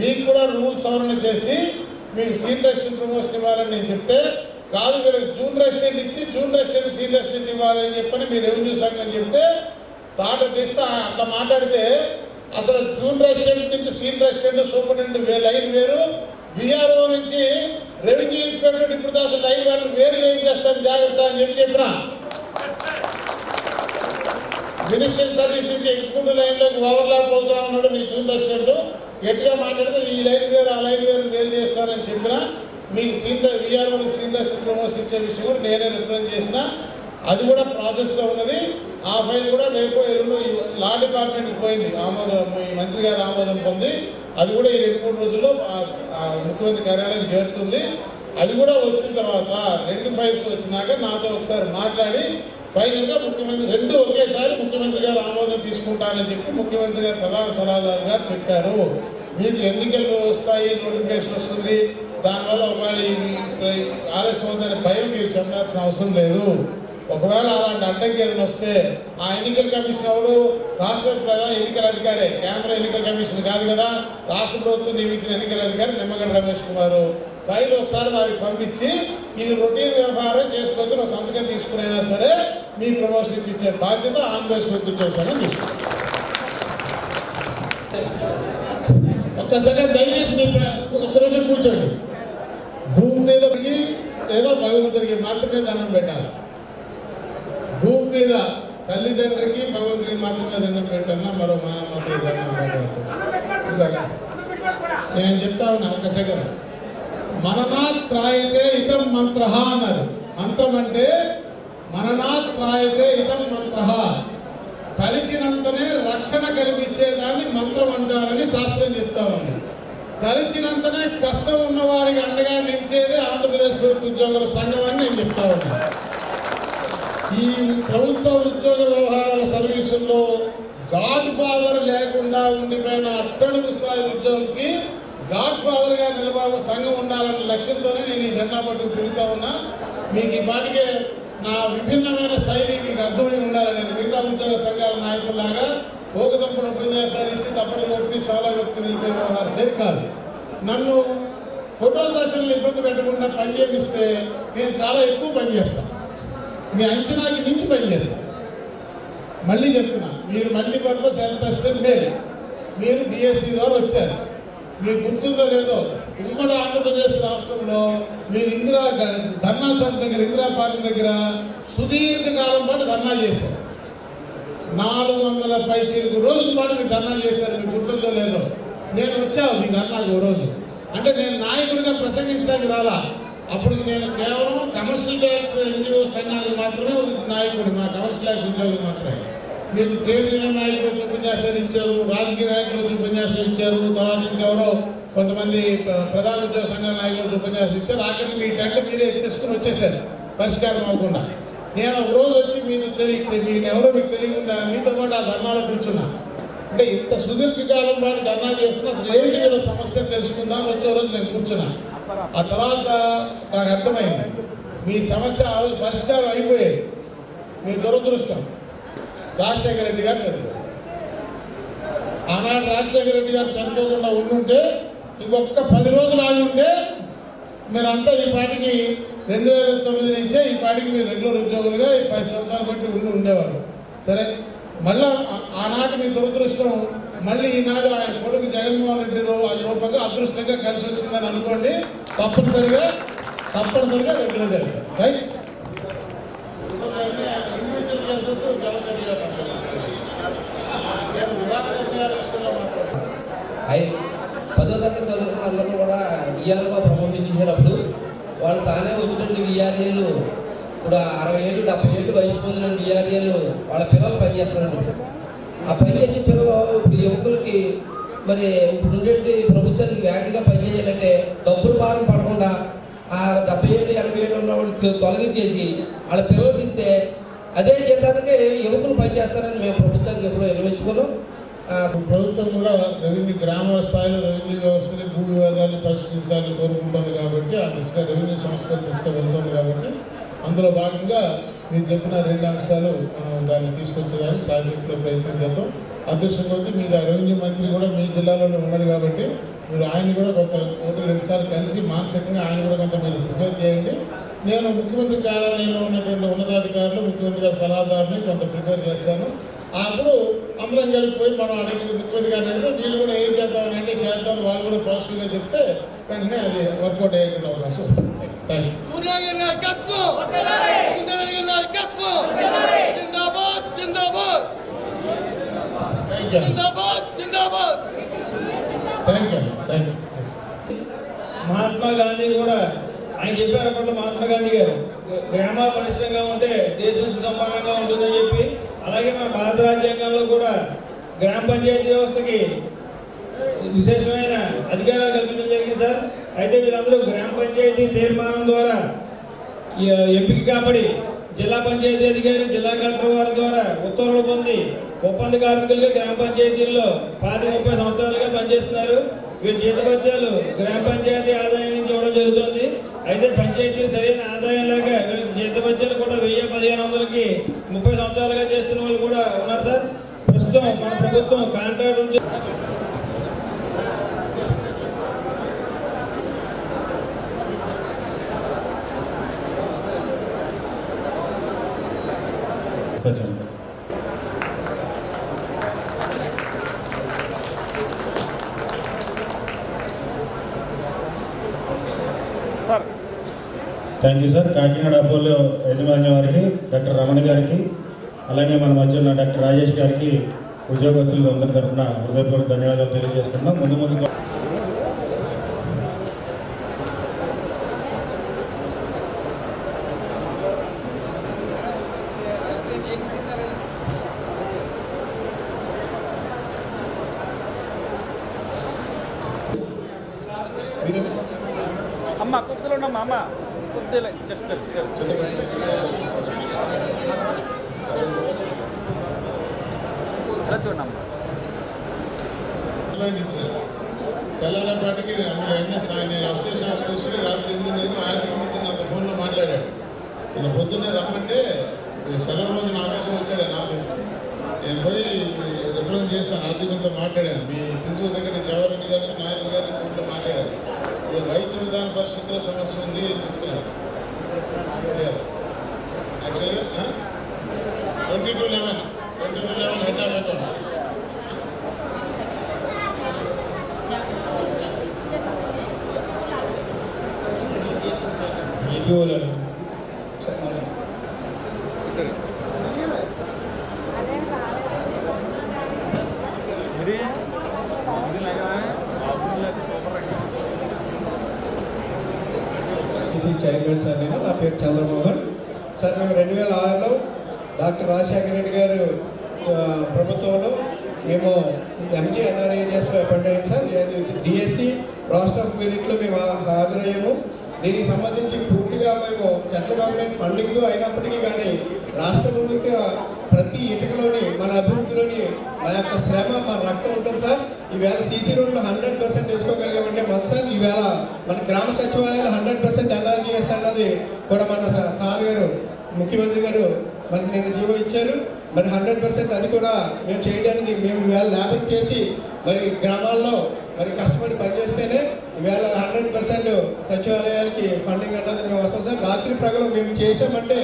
మీకు కూడా రూల్స్ సవరణ చేసి మీకు సీనియర్ అసిస్టెంట్ ప్రమోషన్ ఇవ్వాలని నేను చెప్తే, కాదు వీళ్ళకి జూనియర్ అసిస్టెంట్ ఇచ్చి జూనియర్ అసిస్టెంట్ సీనియర్ అసిస్టెంట్ ఇవ్వాలని చెప్పని మీ రెవెన్యూ సంఘం చెప్తే తాట తీస్తే అట్లా మాట్లాడితే అసలు జూనియర్ అసిస్టెంట్ నుంచి సీనియర్ అసిస్టెంట్ సూపరింటెండెంట్ లైన్ వేరు, విఆర్ఓ నుంచి రెవెన్యూ ఇన్స్పెక్టర్ ఇప్పుడు అసలు లైన్ వేరు వేరు ఏం చేస్తాను జాగ్రత్త అని చెప్పినా. మినిస్ట్రీ సర్వీస్ నుంచి ఎగ్జిక్యూటివ్ లైన్లోకి ఓవర్లాప్ అవుతా ఉన్నాడు నీ జూనియర్ అసిస్టెంట్. గట్టిగా మాట్లాడితే ఈ లైన్ వేరు ఆ లైన్ వేరు వేరు చేస్తానని చెప్పినా మీకు సీనియర్ విఆర్ఓకి సీనియర్ అసిస్టెంట్ ప్రమోషన్ ఇచ్చే విషయం కూడా నేనే రిప్రజెంట్ చేసిన. అది కూడా ప్రాసెస్లో ఉన్నది. ఆ ఫైల్ కూడా రేపు ఎల్లుండి లా డిపార్ట్మెంట్కి పోయింది, ఈ మంత్రి గారు ఆమోదం పొంది అది కూడా ఈ 2-3 రోజుల్లో ముఖ్యమంత్రి కార్యాలయం చేరుతుంది. అది కూడా వచ్చిన తర్వాత 2 ఫైల్స్ వచ్చినాక నాతో ఒకసారి మాట్లాడి ఫైనల్గా ముఖ్యమంత్రి 2 ఒకేసారి ముఖ్యమంత్రి గారు ఆమోదం తీసుకుంటానని చెప్పి ముఖ్యమంత్రి గారు ప్రధాన సలహాదారు గారు చెప్పారు. మీకు ఎన్నికలు వస్తాయి, నోటిఫికేషన్ వస్తుంది, దానివల్ల ఒకవేళ ఇది ఆలస్యం అవుతుందనే భయం మీరు చెప్పాల్సిన అవసరం లేదు. ఒకవేళ అలాంటి అడ్డంకి ఏదైనా వస్తే ఆ ఎన్నికల కమిషన్ ఎవరు? రాష్ట్ర ప్రధాన ఎన్నికల అధికారి, కేంద్ర ఎన్నికల కమిషన్ కాదు కదా, రాష్ట్ర ప్రభుత్వం నియమించిన ఎన్నికల అధికారి నిమ్మగడ్డ రమేష్ కుమార్. ఫైల్ ఒకసారి వారికి పంపించి ఇది రొటీన్ వ్యవహారం చేసుకోవచ్చు, ఒక సంతకం తీసుకునైనా సరే మీ ప్రమోషన్ ఇచ్చే బాధ్యత ఆంధ్రప్రదేశ్ ప్రభుత్వం సంఘం తీసుకుంటాం. ఒక్కసారి దయచేసి మీ ఒక్క రోజు కూర్చోండి. భూమి మీద ఏదో భగవంతుడికి మాత్రమే దండం పెట్టాలి. భూమి మీద తల్లిదండ్రికి భగవంతుడికి మాత్రమే దండం పెట్టన్నా మరో మానవ మాత్రమే దండం పెట్టాలి. నేను చెప్తా ఉన్నా ఒక సెకండ్. మననాత్ త్రాయతే ఇతం మంత్ర అన్నారు. మంత్రం అంటే మననాత్ త్రాయతే ఇతం మంత్ర, తలిచినంతనే రక్షణ కల్పించేదాన్ని మంత్రం అంటారని శాస్త్రం చెప్తా ఉంది. తలిచినంతనే కష్టం ఉన్న వారికి అండగా నిలిచేదే ఆంధ్రప్రదేశ్ ప్రభుత్వ ఉద్యోగుల సంఘం అని నేను చెప్తా ఉన్నాను. ఈ ప్రభుత్వ ఉద్యోగ వ్యవహారాల సర్వీసుల్లో గాడ్ ఫాదర్ లేకుండా ఉండిపోయిన అట్టడుగు స్థాయి ఉద్యోగికి గాడ్ ఫాదర్గా నిలబడే సంఘం ఉండాలనే లక్ష్యంతోనే నేను ఈ జెండా పట్టుకు తిరుగుతా ఉన్నా. మీకు ఈ పాటికే నా విభిన్నమైన శైలి మీకు అర్థమై ఉండాలి. నేను మిగతా ఉద్యోగ సంఘాల నాయకుల్లాగా పోకదంపుడు ఉపన్యాసాలు ఇచ్చి తప్పట్లు కొట్టి సోలా వ్యక్తి నిలిపే వ్యవహారం సరి కాదు. నన్ను ఫోటో సెషన్లు ఇబ్బంది పెట్టకుండా పనిచేపిస్తే నేను చాలా ఎక్కువ పనిచేస్తాను, మీ అంచనాకి మించి పనిచేస్తాను. మళ్ళీ చెప్తున్నా, మీరు మల్టీపర్పస్ హెల్త్ అసిస్టెంట్ లేదు, మీరు డిఎస్సి ద్వారా వచ్చారు. మీకు గుర్తుందో లేదో, ఉమ్మడి ఆంధ్రప్రదేశ్ రాష్ట్రంలో మీరు ధర్నా చౌక్ దగ్గర ఇందిరా పార్క్ దగ్గర సుదీర్ఘకాలం పాటు ధర్నా చేశారు. 400 పైచీలకు రోజుల పాటు మీరు ధర్నా చేశారు. మీకు గుర్తుందో లేదో, నేను వచ్చాను మీ ధర్నాకు ఓ రోజు. అంటే నేను నాయకుడిగా ప్రసంగించడానికి రాలా. అప్పటికి నేను కేవలం కమర్షియల్ ట్యాక్స్ ఎన్జిఓ సంఘానికి మాత్రమే నాయకుడు, మా కమర్షియల్ ట్యాక్స్ ఉద్యోగులు మాత్రమే. మీరు ట్రేడ్ యూనియన్ నాయకులు వచ్చి ఉపన్యాసాలు ఇచ్చారు, రాజకీయ నాయకులు వచ్చి ఉపన్యాసాలు ఇచ్చారు, తర్వాత ఇంకెవరో కొంతమంది ప్రధాన ఉద్యోగ సంఘాల నాయకులు వచ్చి ఉపన్యాసాలు ఇచ్చారు. ఆఖరికి మీ టెంట్ మీరే తీసుకుని వచ్చేసారు పరిష్కారం అవ్వకుండా. నేను ఒక రోజు వచ్చి నేను ఎవరో మీకు తెలియకుండా మీతో పాటు ఆ ధర్నాలో కూర్చున్నా. అంటే ఇంత సుదీర్ఘకాలం పాటు ధర్నా చేస్తున్నా అసలు ఏంటి వీళ్ళ సమస్య తెలుసుకుందాం వచ్చే రోజు నేను కూర్చున్నా. ఆ తర్వాత నాకు అర్థమైంది మీ సమస్య పరిష్కారం అయిపోయేది. మీ దురదృష్టం రాజశేఖర రెడ్డి గారు చనిపోయారు. ఆనాడు రాజశేఖర రెడ్డి గారు చనిపోకుండా ఉండుంటే ఇంకొక 10 రోజులు ఆగి ఉంటే మీరంతా ఈ పాటికి 2009 నుంచే ఈ పాటికి మీరు రెగ్యులర్ ఉద్యోగులుగా 10 సంవత్సరాలు బట్టి ఉండేవారు. సరే, మళ్ళా ఆనాటి మీ దురదృష్టం మళ్ళీ ఈనాడు ఆయన కొడుకు జగన్మోహన్ రెడ్డి రూపంగా అదృష్టంగా కలిసి వచ్చిందని అనుకోండి. తప్పనిసరిగా రెగ్యులర్ చేస్తారు. రైట్, ఇండివిజువల్ కేసెస్ చాలా సరిగా 10వ తరగతి చదువుకున్న అందరూ కూడా విఆర్ఓగా ప్రమోషన్ చేసినప్పుడు వాళ్ళు తానే వచ్చినటువంటి విఆర్ఏలు ఇప్పుడు 60 ఏళ్ళు 70 ఏళ్ళు వయసు పొందిన విఆర్ఏలు వాళ్ళ పిల్లలు పనిచేస్తున్నారు. ఆ పనిచేసే పిల్లలు ఇప్పుడు యువకులకి మరి ఇప్పుడు ఉండేటి ప్రభుత్వానికి వేగంగా పనిచేయాలంటే డబ్బులు భారం పడకుండా ఆ 70 ఏళ్ళు 80 ఏళ్ళు ఉన్న వాళ్ళు తొలగించేసి వాళ్ళ పిల్లలకి ఇస్తే అదే జీతానికి యువకులు పనిచేస్తారని మేము ప్రభుత్వానికి ఎప్పుడో నిర్మించుకున్నాం. ప్రభుత్వం కూడా రెవెన్యూ గ్రామ స్థాయిలో రెవెన్యూ వ్యవస్థని భూ వివాదాన్ని పరిష్కరించాలని కోరుకుంటుంది కాబట్టి ఆ దిశగా రెవెన్యూ సంస్కరణ దిశగా వెళ్తుంది కాబట్టి అందులో భాగంగా మీరు చెప్పిన 2 అంశాలు దాన్ని తీసుకొచ్చేదానికి శాయశక్తిలో ప్రయత్నం చేద్దాం. అదృష్టం కొద్దీ మీకు ఆ రెవెన్యూ మంత్రి కూడా మీ జిల్లాలోనే ఉన్నాడు కాబట్టి మీరు ఆయన కూడా కొంత 1-2 సార్లు కలిసి మానసికంగా ఆయన కూడా కొంత మీరు ప్రిపేర్ చేయండి. నేను ముఖ్యమంత్రి కార్యాలయంలో ఉన్నటువంటి ఉన్నతాధికారులు ముఖ్యమంత్రి గారి సలహాదారుని కొంత ప్రిపేర్ చేస్తాను. అప్పుడు అందరం కలిపిపోయి మనం అడిగి ముఖ్యమంత్రి గారిని అడిగితే వీళ్ళు కూడా ఏం చేద్దామని అంటే చేద్దాం వాళ్ళు కూడా పాజిటివ్గా చెప్తే వెంటనే అది వర్కౌట్ అయ్యేటువంటి అవకాశం. Thank you. మహాత్మా గాంధీ కూడా ఆయన చెప్పారు అప్పట్లో మహాత్మా గాంధీ గారు గ్రామాలు పరిశ్రమంగా ఉంటే దేశం సుసంపన్నంగా ఉంటుందని చెప్పి, అలాగే మన భారత రాజ్యాంగంలో కూడా గ్రామ పంచాయతీ వ్యవస్థకి విశేషమైన అధికారాలు కల్పించడం జరిగింది సార్. అయితే వీళ్ళందరూ గ్రామ పంచాయతీ తీర్మానం ద్వారా ఎంపిక కాబడి జిల్లా పంచాయతీ అధికారి జిల్లా కలెక్టర్ వారి ద్వారా ఉత్తర్వులు పొంది ఒప్పంద కార్మికులుగా గ్రామ పంచాయతీల్లో 30 సంవత్సరాలుగా పనిచేస్తున్నారు. వీరి జీతభత్యాలు గ్రామ పంచాయతీ ఆదాయం నుంచి ఇవ్వడం జరుగుతుంది. అయితే పంచాయతీ సరైన ఆదాయం లేక వీరి జీతభత్యాలు కూడా 1000-1500కి 30 సంవత్సరాలుగా చేస్తున్న వాళ్ళు కూడా ఉన్నారు సార్. ప్రస్తుతం మన ప్రభుత్వం కాంట్రాక్ట్ నుంచి thank you sir. Kakinada Apollo యాజమాన్యం వారికి, డాక్టర్ రమణ గారికి, అలాగే మన మధ్య ఉన్న డాక్టర్ రాజేష్ గారికి, ఉద్యోగస్తులు అందరి తరఫున హృదయపూర్వక ధన్యవాదాలు తెలియజేస్తున్నాం. ముందు అమ్మ కుక్కలు ఉండమ్మా అమ్మ కుక్కలే జస్ట్ చూడమ్మా తెల్లారపాటికి అందులో నేను అసోసియేషన్ చూసి రాత్రి 8 ఆర్థిక మంత్రి నాతో ఫోన్లో మాట్లాడాడు. నేను పొద్దున్నే రమ్మంటే సెలవు రోజు నా కోసం వచ్చాడు నా ఆఫీస్కి. నేను పోయి రిప్రజెంట్ చేశాను, ఆర్థిక మంత్రితో మాట్లాడాను. మీ ప్రిన్సిపల్ సెక్రటరీ జవహర్రెడ్డి గారికి నాయకులు గారికి ఫోన్లో మాట్లాడాను. ఇది వైద్య విధాన పరిస్థితిలో సమస్య ఉంది అని చెప్తున్నారు. యాక్చువల్గా 2211 head of account chairman sir. నేను నా పేరు చంద్రమోహన్ సార్. మేము 2006లో డాక్టర్ రాజశేఖర రెడ్డి గారు ప్రభుత్వంలో మేము MGNREGSలో అపాయింట్ అయ్యాము సార్. డిఎస్సి రాష్ట్ర ఆఫ్ మెరిట్లో మేము హాజరయ్యాము. దీనికి సంబంధించి పూర్తిగా మేము సెంట్రల్ గవర్నమెంట్ ఫండింగ్తో అయినప్పటికీ కానీ రాష్ట్ర ప్రభుత్వ ప్రతి ఇటుకలోని మన అభివృద్ధిలోని మా యొక్క శ్రమ మా రక్తం ఉంటుంది సార్. ఈవేళ సీసీ రోడ్లు 100% వేసుకోగలిగామంటే మన సార్ ఈవేళ మన గ్రామ సచివాలయాలు 100% NRGS అన్నది కూడా మన సార్ గారు ముఖ్యమంత్రి గారు మనకి నేను జీవో ఇచ్చారు. మరి 100% అది కూడా మేము చేయడానికి మేము ఈవేళ ల్యాబ్ చేసి మరి గ్రామాల్లో మరి కష్టపడి పనిచేస్తేనే ఈవేళ 100% సచివాలయాలకి ఫండింగ్ అన్నది మేము వస్తాం సార్. రాత్రి ప్రగలు మేము చేసామంటే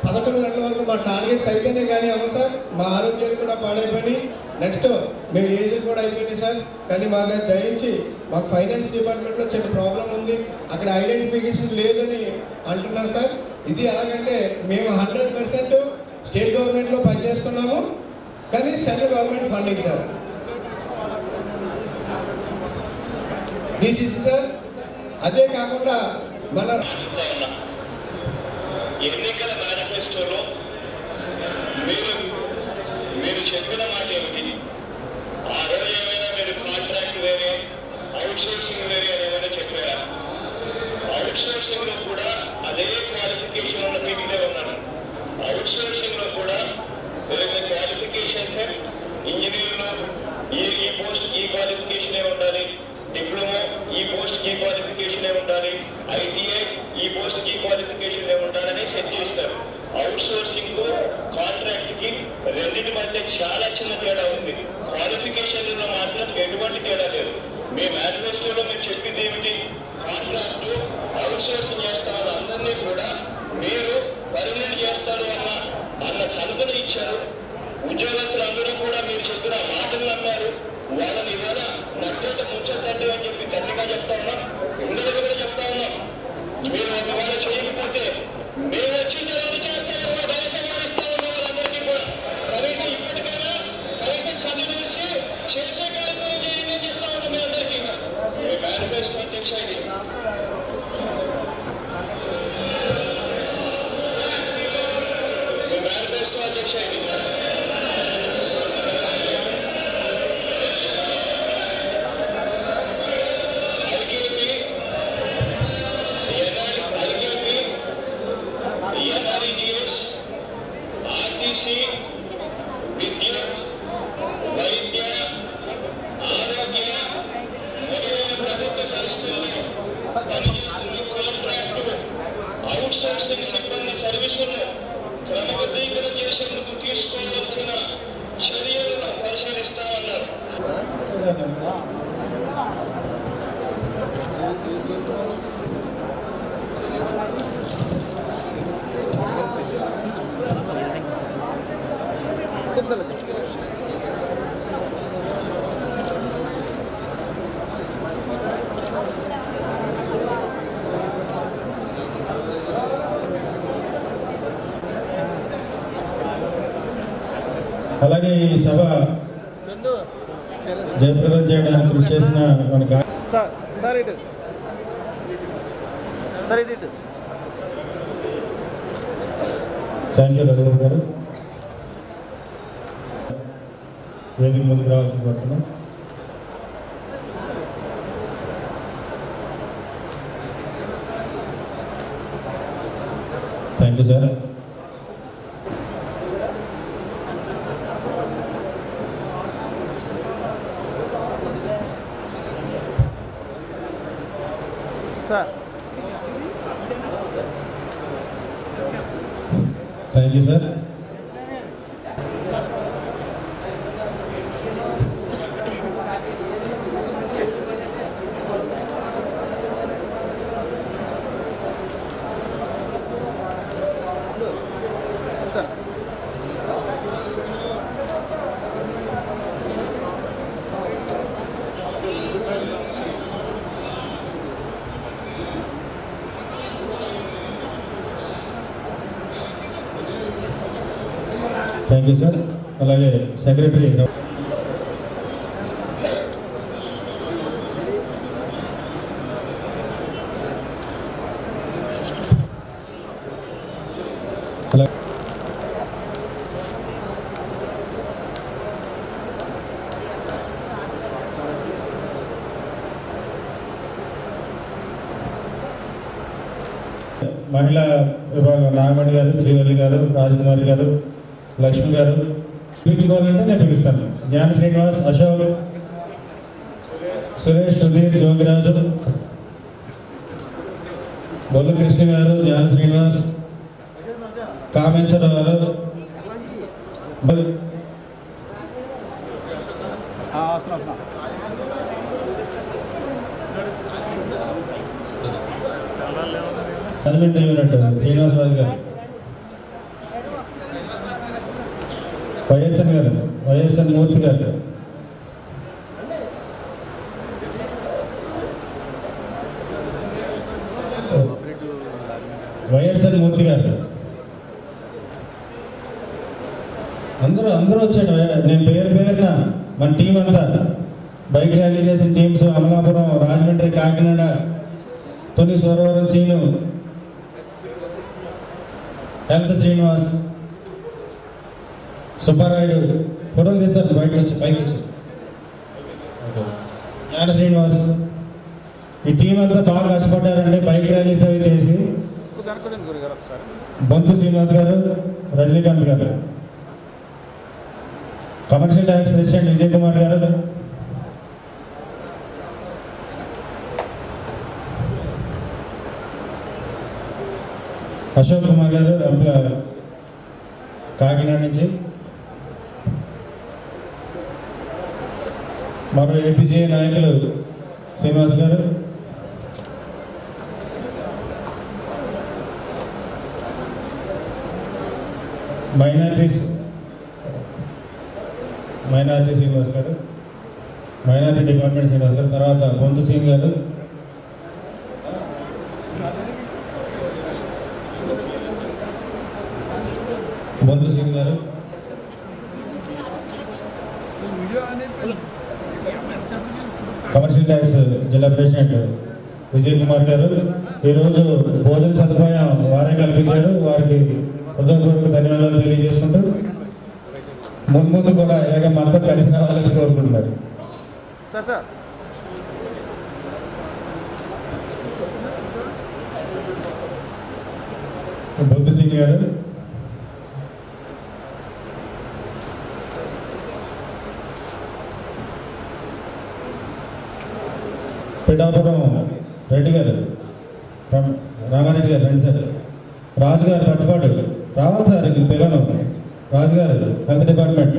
11 గంటల వరకు మా టార్గెట్స్ అయితేనే కానీ అవ్వదు సార్. మా ఆరోగ్యాలు కూడా పాడైపోయి నెక్స్ట్ మేము ఏజ్ కూడా అయిపోయినాయి సార్. కానీ మాకు దయించి మాకు ఫైనాన్స్ డిపార్ట్మెంట్లో చిన్న ప్రాబ్లం ఉంది, అక్కడ ఐడెంటిఫికేషన్ లేదని అంటున్నారు సార్. ఇది ఎలాగంటే మేము 100% స్టేట్ గవర్నమెంట్లో పనిచేస్తున్నాము, కానీ central government funding sir. DCC sir. అదే కాకుండా మన ఎన్నికల మేనిఫెస్టోలో మీరు చెప్పిన మాట ఏమిటి? ఆ రోజు ఏమైనా మీరు కాంట్రాక్ట్ వేరే అవుట్ సోర్సింగ్ వేరే అని ఏమైనా చెప్పారా? అవుట్ సోర్సింగ్ లో కూడా అదే క్వాలిఫికేషన్ ఉన్న పీపులే ఉన్నారు. అవుట్ సోర్సింగ్ లో కూడా క్వాలిఫికేషన్ సార్, ఇంజనీర్లు ఈ పోస్ట్ ఈ క్వాలిఫికేషనే ఉండాలి, డిప్లొమా ఈ పోస్ట్ ఈ క్వాలిఫికేషనే ఉండాలి, ఐటీఐ ఈ పోస్ట్ ఈ క్వాలిఫికేషనే ఉండాలని సెట్ చేస్తారు. అవుట్ సోర్సింగ్ కాంట్రాక్ట్ కి రెండింటి మధ్య చాలా చిన్న తేడా ఉంది. క్వాలిఫికేషన్లో మాత్రం ఎటువంటి తేడా లేదు. మీ మేనిఫెస్టోలో మీరు చెప్పింది ఏమిటి? కాంట్రాక్ట్ అవుట్ సోర్సింగ్ చేస్తామని అందరినీ కూడా మీరు పర్మనెంట్ చేస్తారు అన్న కల్పన ఇచ్చారు. ఉద్యోగస్తులందరూ కూడా మీరు చెప్పిన మాటలు నమ్మారు. వాళ్ళని ఇవాళ నట్టేట ముంచద్దండి అని చెప్పి గట్టిగా చెప్తా ఉన్నాం, ఉండదు కూడా చెప్తా ఉన్నాం. మీరు ఒకవేళ చేయకపోతే మేము వచ్చిన తర్వాత చేస్తామని ఇస్తా ఉన్నాం వాళ్ళందరికీ కూడా. కనీసం ఇప్పటికైనా కనీసం కదిలేసి చేసే కార్యక్రమం చేయండి అని చెప్తా ఉన్నాం మీ అందరికీ. మీ మేనిఫెస్టో అధ్యక్ష ఇది మేనిఫెస్టో అధ్యక్ష ఇది ఎన్ఆర్ఈజిఎస్, ఆర్టీసీ, విద్యుత్, వైద్య, ఆరోగ్య మొదలైన ప్రభుత్వ సంస్థల్లో పనిచేస్తున్న కాంట్రాక్టు అవుట్ సోర్సింగ్ సిబ్బంది సర్వీసులను క్రమబద్ధీకరణ చేసేందుకు తీసుకోవాల్సిన చర్యలను పరిశీలిస్తామన్నారు. అలాగే ఈ సభ జయప్రదం చేయడానికి కృషి చేసిన మన థ్యాంక్ యూ రఘురావు గారు. వేదిక ముందుకు రావాల్సి కోరుతున్నాం. Thank you sir. Thank you sir. Thank you sir. అలాగే సెక్రటరీ మహిళా విభాగం నాగమణి గారు, శ్రీవల్లి గారు, రాజకుమారి గారు, లక్ష్మి గారు పిలుచుకోవాలంటే నేను పిలుస్తాను. జ్ఞాన శ్రీనివాస్, అశోక్, సురేష్, సుధీర్, జోగిరాజు, బొల్లు కృష్ణ గారు, జ్ఞాన శ్రీనివాస్, కామేశ్వర గారు, శ్రీనివాసరాజు గారు, వైఎస్ఎన్ గారు, వైఎస్ఎన్ మూర్తి గారు, వైఎస్ఎన్ మూర్తి గారు, అందరూ వచ్చాడు. నేను పేరున మన టీం అంతా బైక్ ర్యాలీ చేసిన టీమ్స్ అమలాపురం, రాజమండ్రి, కాకినాడ, తొలి సోరవరం సీను, హెల్త్ శ్రీనివాస్, సుబ్బారాయుడు ఫోటోలు తీస్తారు బయటకు వచ్చి పైకి వచ్చి, జ్ఞాన శ్రీనివాస్, ఈ టీం అంతా బాగా కష్టపడ్డారండి బైక్ ర్యాలీస్ అవి చేసి. బొంతు శ్రీనివాస్ గారు, రజనీకాంత్ గారు, commercial tax president Vijay Kumar గారు, అశోక్ కుమార్ గారు కాకినాడ నుంచి, మరో ఏపీజే నాయకులు శ్రీనివాస్ గారు, మైనారిటీ శ్రీనివాస్ గారు, మైనారిటీ డిపార్ట్మెంట్ శ్రీనివాస్ గారు, తర్వాత బొందు సింగ్ గారు, కమర్షియల్ ట్యాక్స్ జిల్లా ప్రెసిడెంట్ విజయ్ కుమార్ గారు. ఈరోజు భోజన సదుపాయం వారే కల్పించారు, వారికి హృదయపూర్వక ధన్యవాదాలు తెలియజేసుకుంటూ ముందు కూడా ఇలాగ మనతో కలిసి రావాలని కోరుకుంటున్నారు. బొద్దు సింగ్ గారు, పిఠాపురం రెడ్డి గారు, రామారెడ్డి గారు రండి సార్, రాజు గారు పట్టుపాటు రావాలి సార్, పిల్లలు రాజు గారు హెల్త్ డిపార్ట్మెంట్,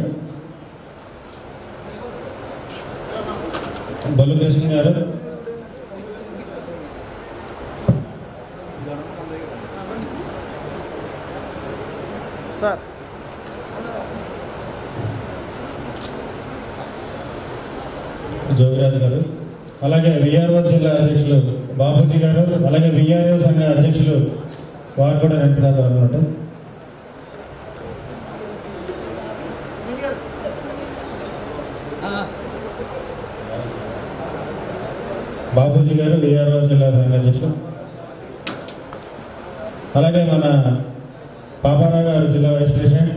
బొల్లు కృష్ణ గారు, సార్ జోగిరాజు గారు, అలాగే విఆర్ఓ జిల్లా అధ్యక్షులు బాబూజీ గారు, అలాగే విఆర్ఓ సంఘ అధ్యక్షులు వారు కూడా నడుపుతారు అనమాట. బాబూజీ గారు విఆర్ఓ జిల్లా సంఘ అధ్యక్షులు, అలాగే మన పాపారావు గారు జిల్లా వైస్ ప్రెసిడెంట్,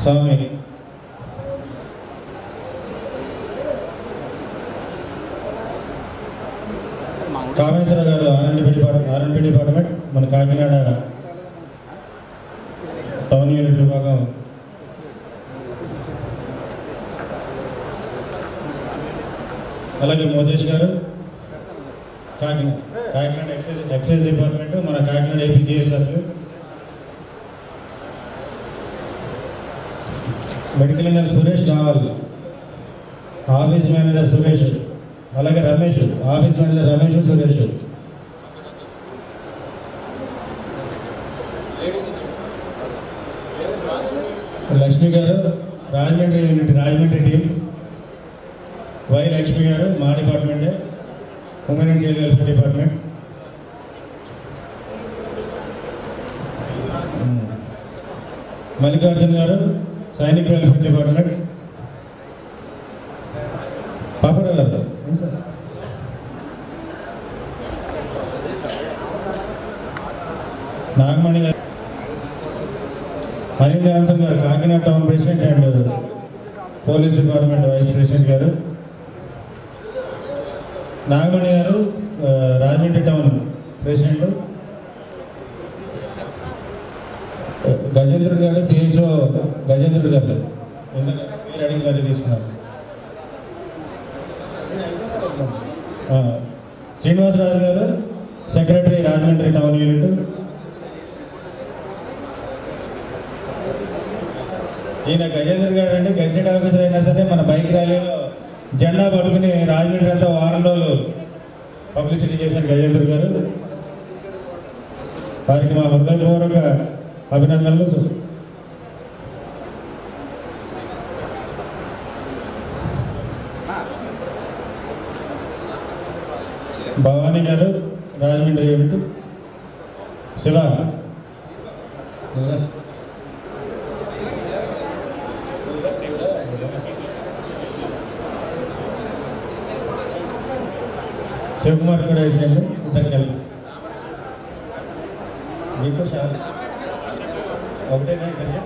స్వామి కామేశ్వర గారు ఆర్ఎండ్బి డిపార్ట్మెంట్, మన కాకినాడ టౌన్ యూనిట్ విభాగం, అలాగే మోజేష్ గారు కాకినాడ ఎక్సైజ్ డిపార్ట్మెంట్, మన Kakinada APGSR, medical engineer Suresh రావాలి, ఆఫీస్ మేనేజర్ సురేష్, అలాగే రమేష్ ఆఫీస్ మేనేజర్ రమేష్ సురేష్, లక్ష్మి గారు Rajahmundry unit Rajahmundry team, Y Lakshmi గారు మా డిపార్ట్మెంటే, women and child welfare department, Mallikarjun గారు సైనిక్ వెల్ఫేర్ డిపార్ట్మెంట్, పాపరావు గారు నాగమణి గారు, అనిల్ జాన్సన్ గారు Kakinada town president and police department wise president గారు, నాగమణి గారు రాజమండ్రి టౌన్ ప్రెసిడెంట్, గజేంద్రుడు గారు సిహెచ్ఓ గజేంద్రుడు గారు మీరు అడిగిన గారు తీసుకున్నారు, శ్రీనివాసరాజు గారు సెక్రటరీ రాజమండ్రి టౌన్ యూనిట్, ఈయన గజేంద్ర గారు అండి గెజిటెడ్ ఆఫీసర్ అయినా సరే మన బైక్ ర్యాలీలో జెండా పట్టుకుని రాజమండ్రి అంతా వారం రోజులు పబ్లిసిటీ చేశారు గజేంద్ర గారు, వారికి మా హృదయపూర్వక అభినందనలు. భవానీ గారు రాజమండ్రి యూనిట్, శివ శివకుమార్ కూడా వేసేయండి, ఇద్దరికి వెళ్ళి మీకు ఒకటేనా ఇద్దరికి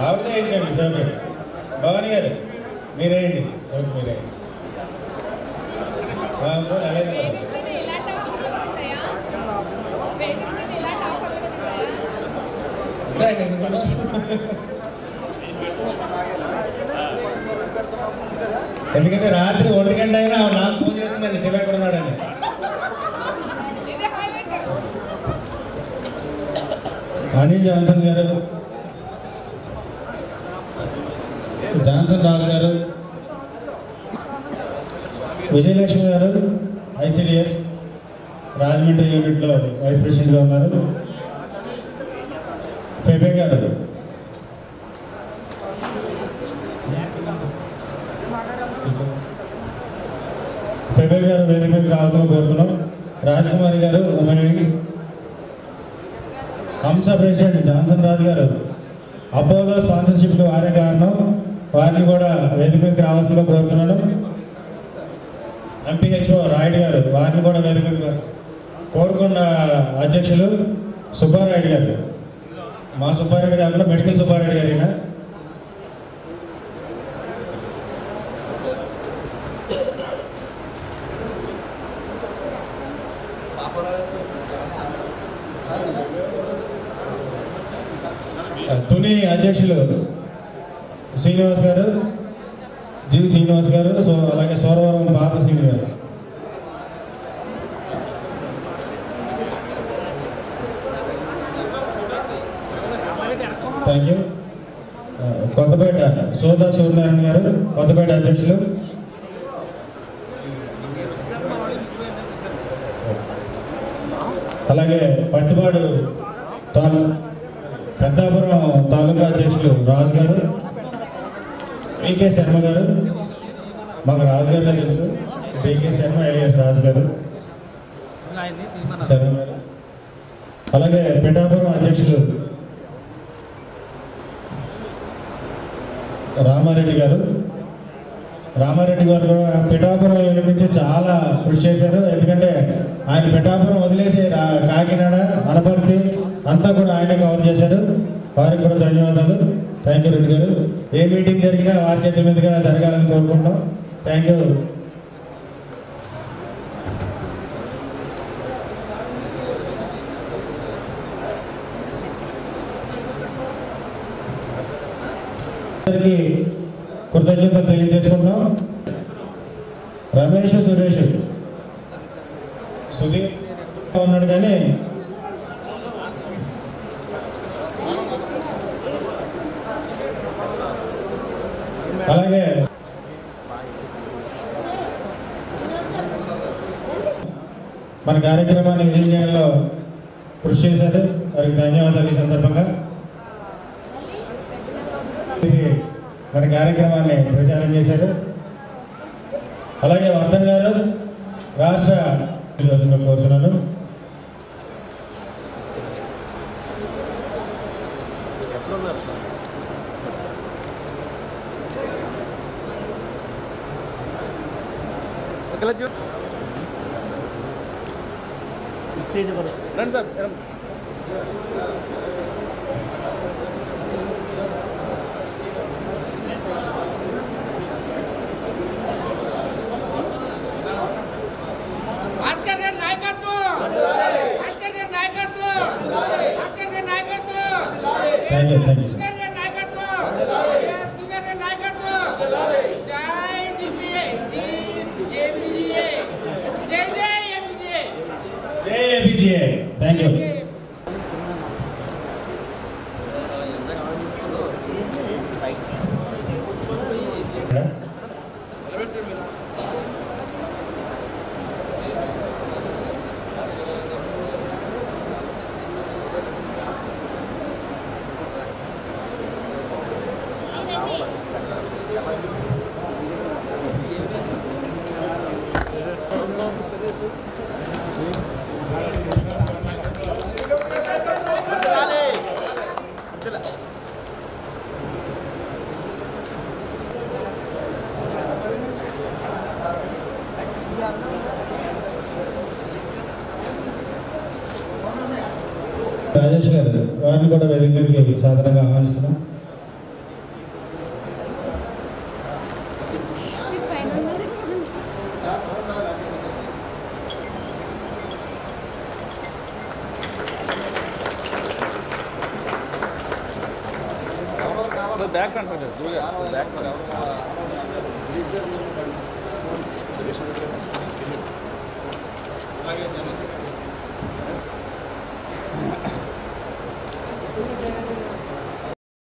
ఆవిడే వేయించండి శివకి, భవానీ గారు మీరేయండి, శివకి మీరేయండి, అలాగే ఎందుకంటే రాత్రి 1 గంట అయినా నాకు ఫోన్ చేస్తుందండి శివ ఎక్కడ ఉన్నాడని. అనిల్ జాన్సన్ గారు, జాన్సన్ రాజు గారు, విజయలక్ష్మి గారు ఐసిడిఎస్ రాజమండ్రి యూనిట్లో వైస్ ప్రెసిడెంట్గా ఉన్నారు. ఫెబే గారు, ఫెబే గారు వేదిక మీద రావాలని కోరుతున్నాం. రాజకుమారి గారు ఉమెన్, హంస ప్రెసిడెంట్ జాన్సన్ రాజు గారు అపోలో స్పాన్సర్షిప్కి వారే కారణం, వారిని కూడా వేదిక మీదకి రావాల్సిందిగా కోరుతున్నాను. ఎంపీహెచ్ఓ రాయుడు గారు, వారిని కూడా వేదిక మీద కోరుకొండ అధ్యక్షులు సుబ్బారాయుడు గారు, మా సుబ్బారెడ్డి కాకుండా మెడికల్ సుబ్బారెడ్డి గారు ఈయన. తుని అధ్యక్షులు శ్రీనివాస్ గారు, జి శ్రీనివాస్ గారు, అలాగే సోరవరం పాత శ్రీని గారు. Thank you. కొత్తపేట సోదా సూర్యనారాయణ గారు, కొత్తపేట అధ్యక్షులు. అలాగే పట్టుబాడు పెద్దాపురం తాలూకా అధ్యక్షులు రాజు గారు, పికే శర్మ గారు, మాకు రాజు గారిలో తెలుసు, పికే శర్మ ఎలియాస్ రాజు గారు, శర్మ గారు. అలాగే పిఠాపురం అధ్యక్షులు రామారెడ్డి గారు. రామారెడ్డి గారు పిఠాపురం యూనిట్ నుంచి చాలా కృషి చేశారు. ఎందుకంటే ఆయన పిఠాపురం వదిలేసి కాకినాడ, అనపర్తి అంతా కూడా ఆయనే కవర్ చేశారు. వారికి కూడా ధన్యవాదాలు. థ్యాంక్ యూ రెడ్డి గారు. ఏ మీటింగ్ జరిగినా వారి చేతుల మీదుగా జరగాలని కోరుకుంటాం. Thank you. అందరికీ కృతజ్ఞతలు తెలియజేసుకుంటాం. రమేష్, సురేష్, సుధీర్ ఉన్నాడు కానీ అలాగే మన కార్యక్రమాన్ని విజయం చేయడంలో కృషి చేశారు. వారికి ధన్యవాదాలు. ఈ సందర్భంగా మన కార్యక్రమాన్ని ప్రచారం చేశారు. అలాగే వర్ధన్ గారు రాష్ట్ర కోరుతున్నాను. రండి సార్. Thank you. రాజేష్ గారు, వారిని కూడా వేదికకి సాధారణంగా ఆహ్వానిస్తున్నాం. బ్యాక్ అంటారు బ్యాక్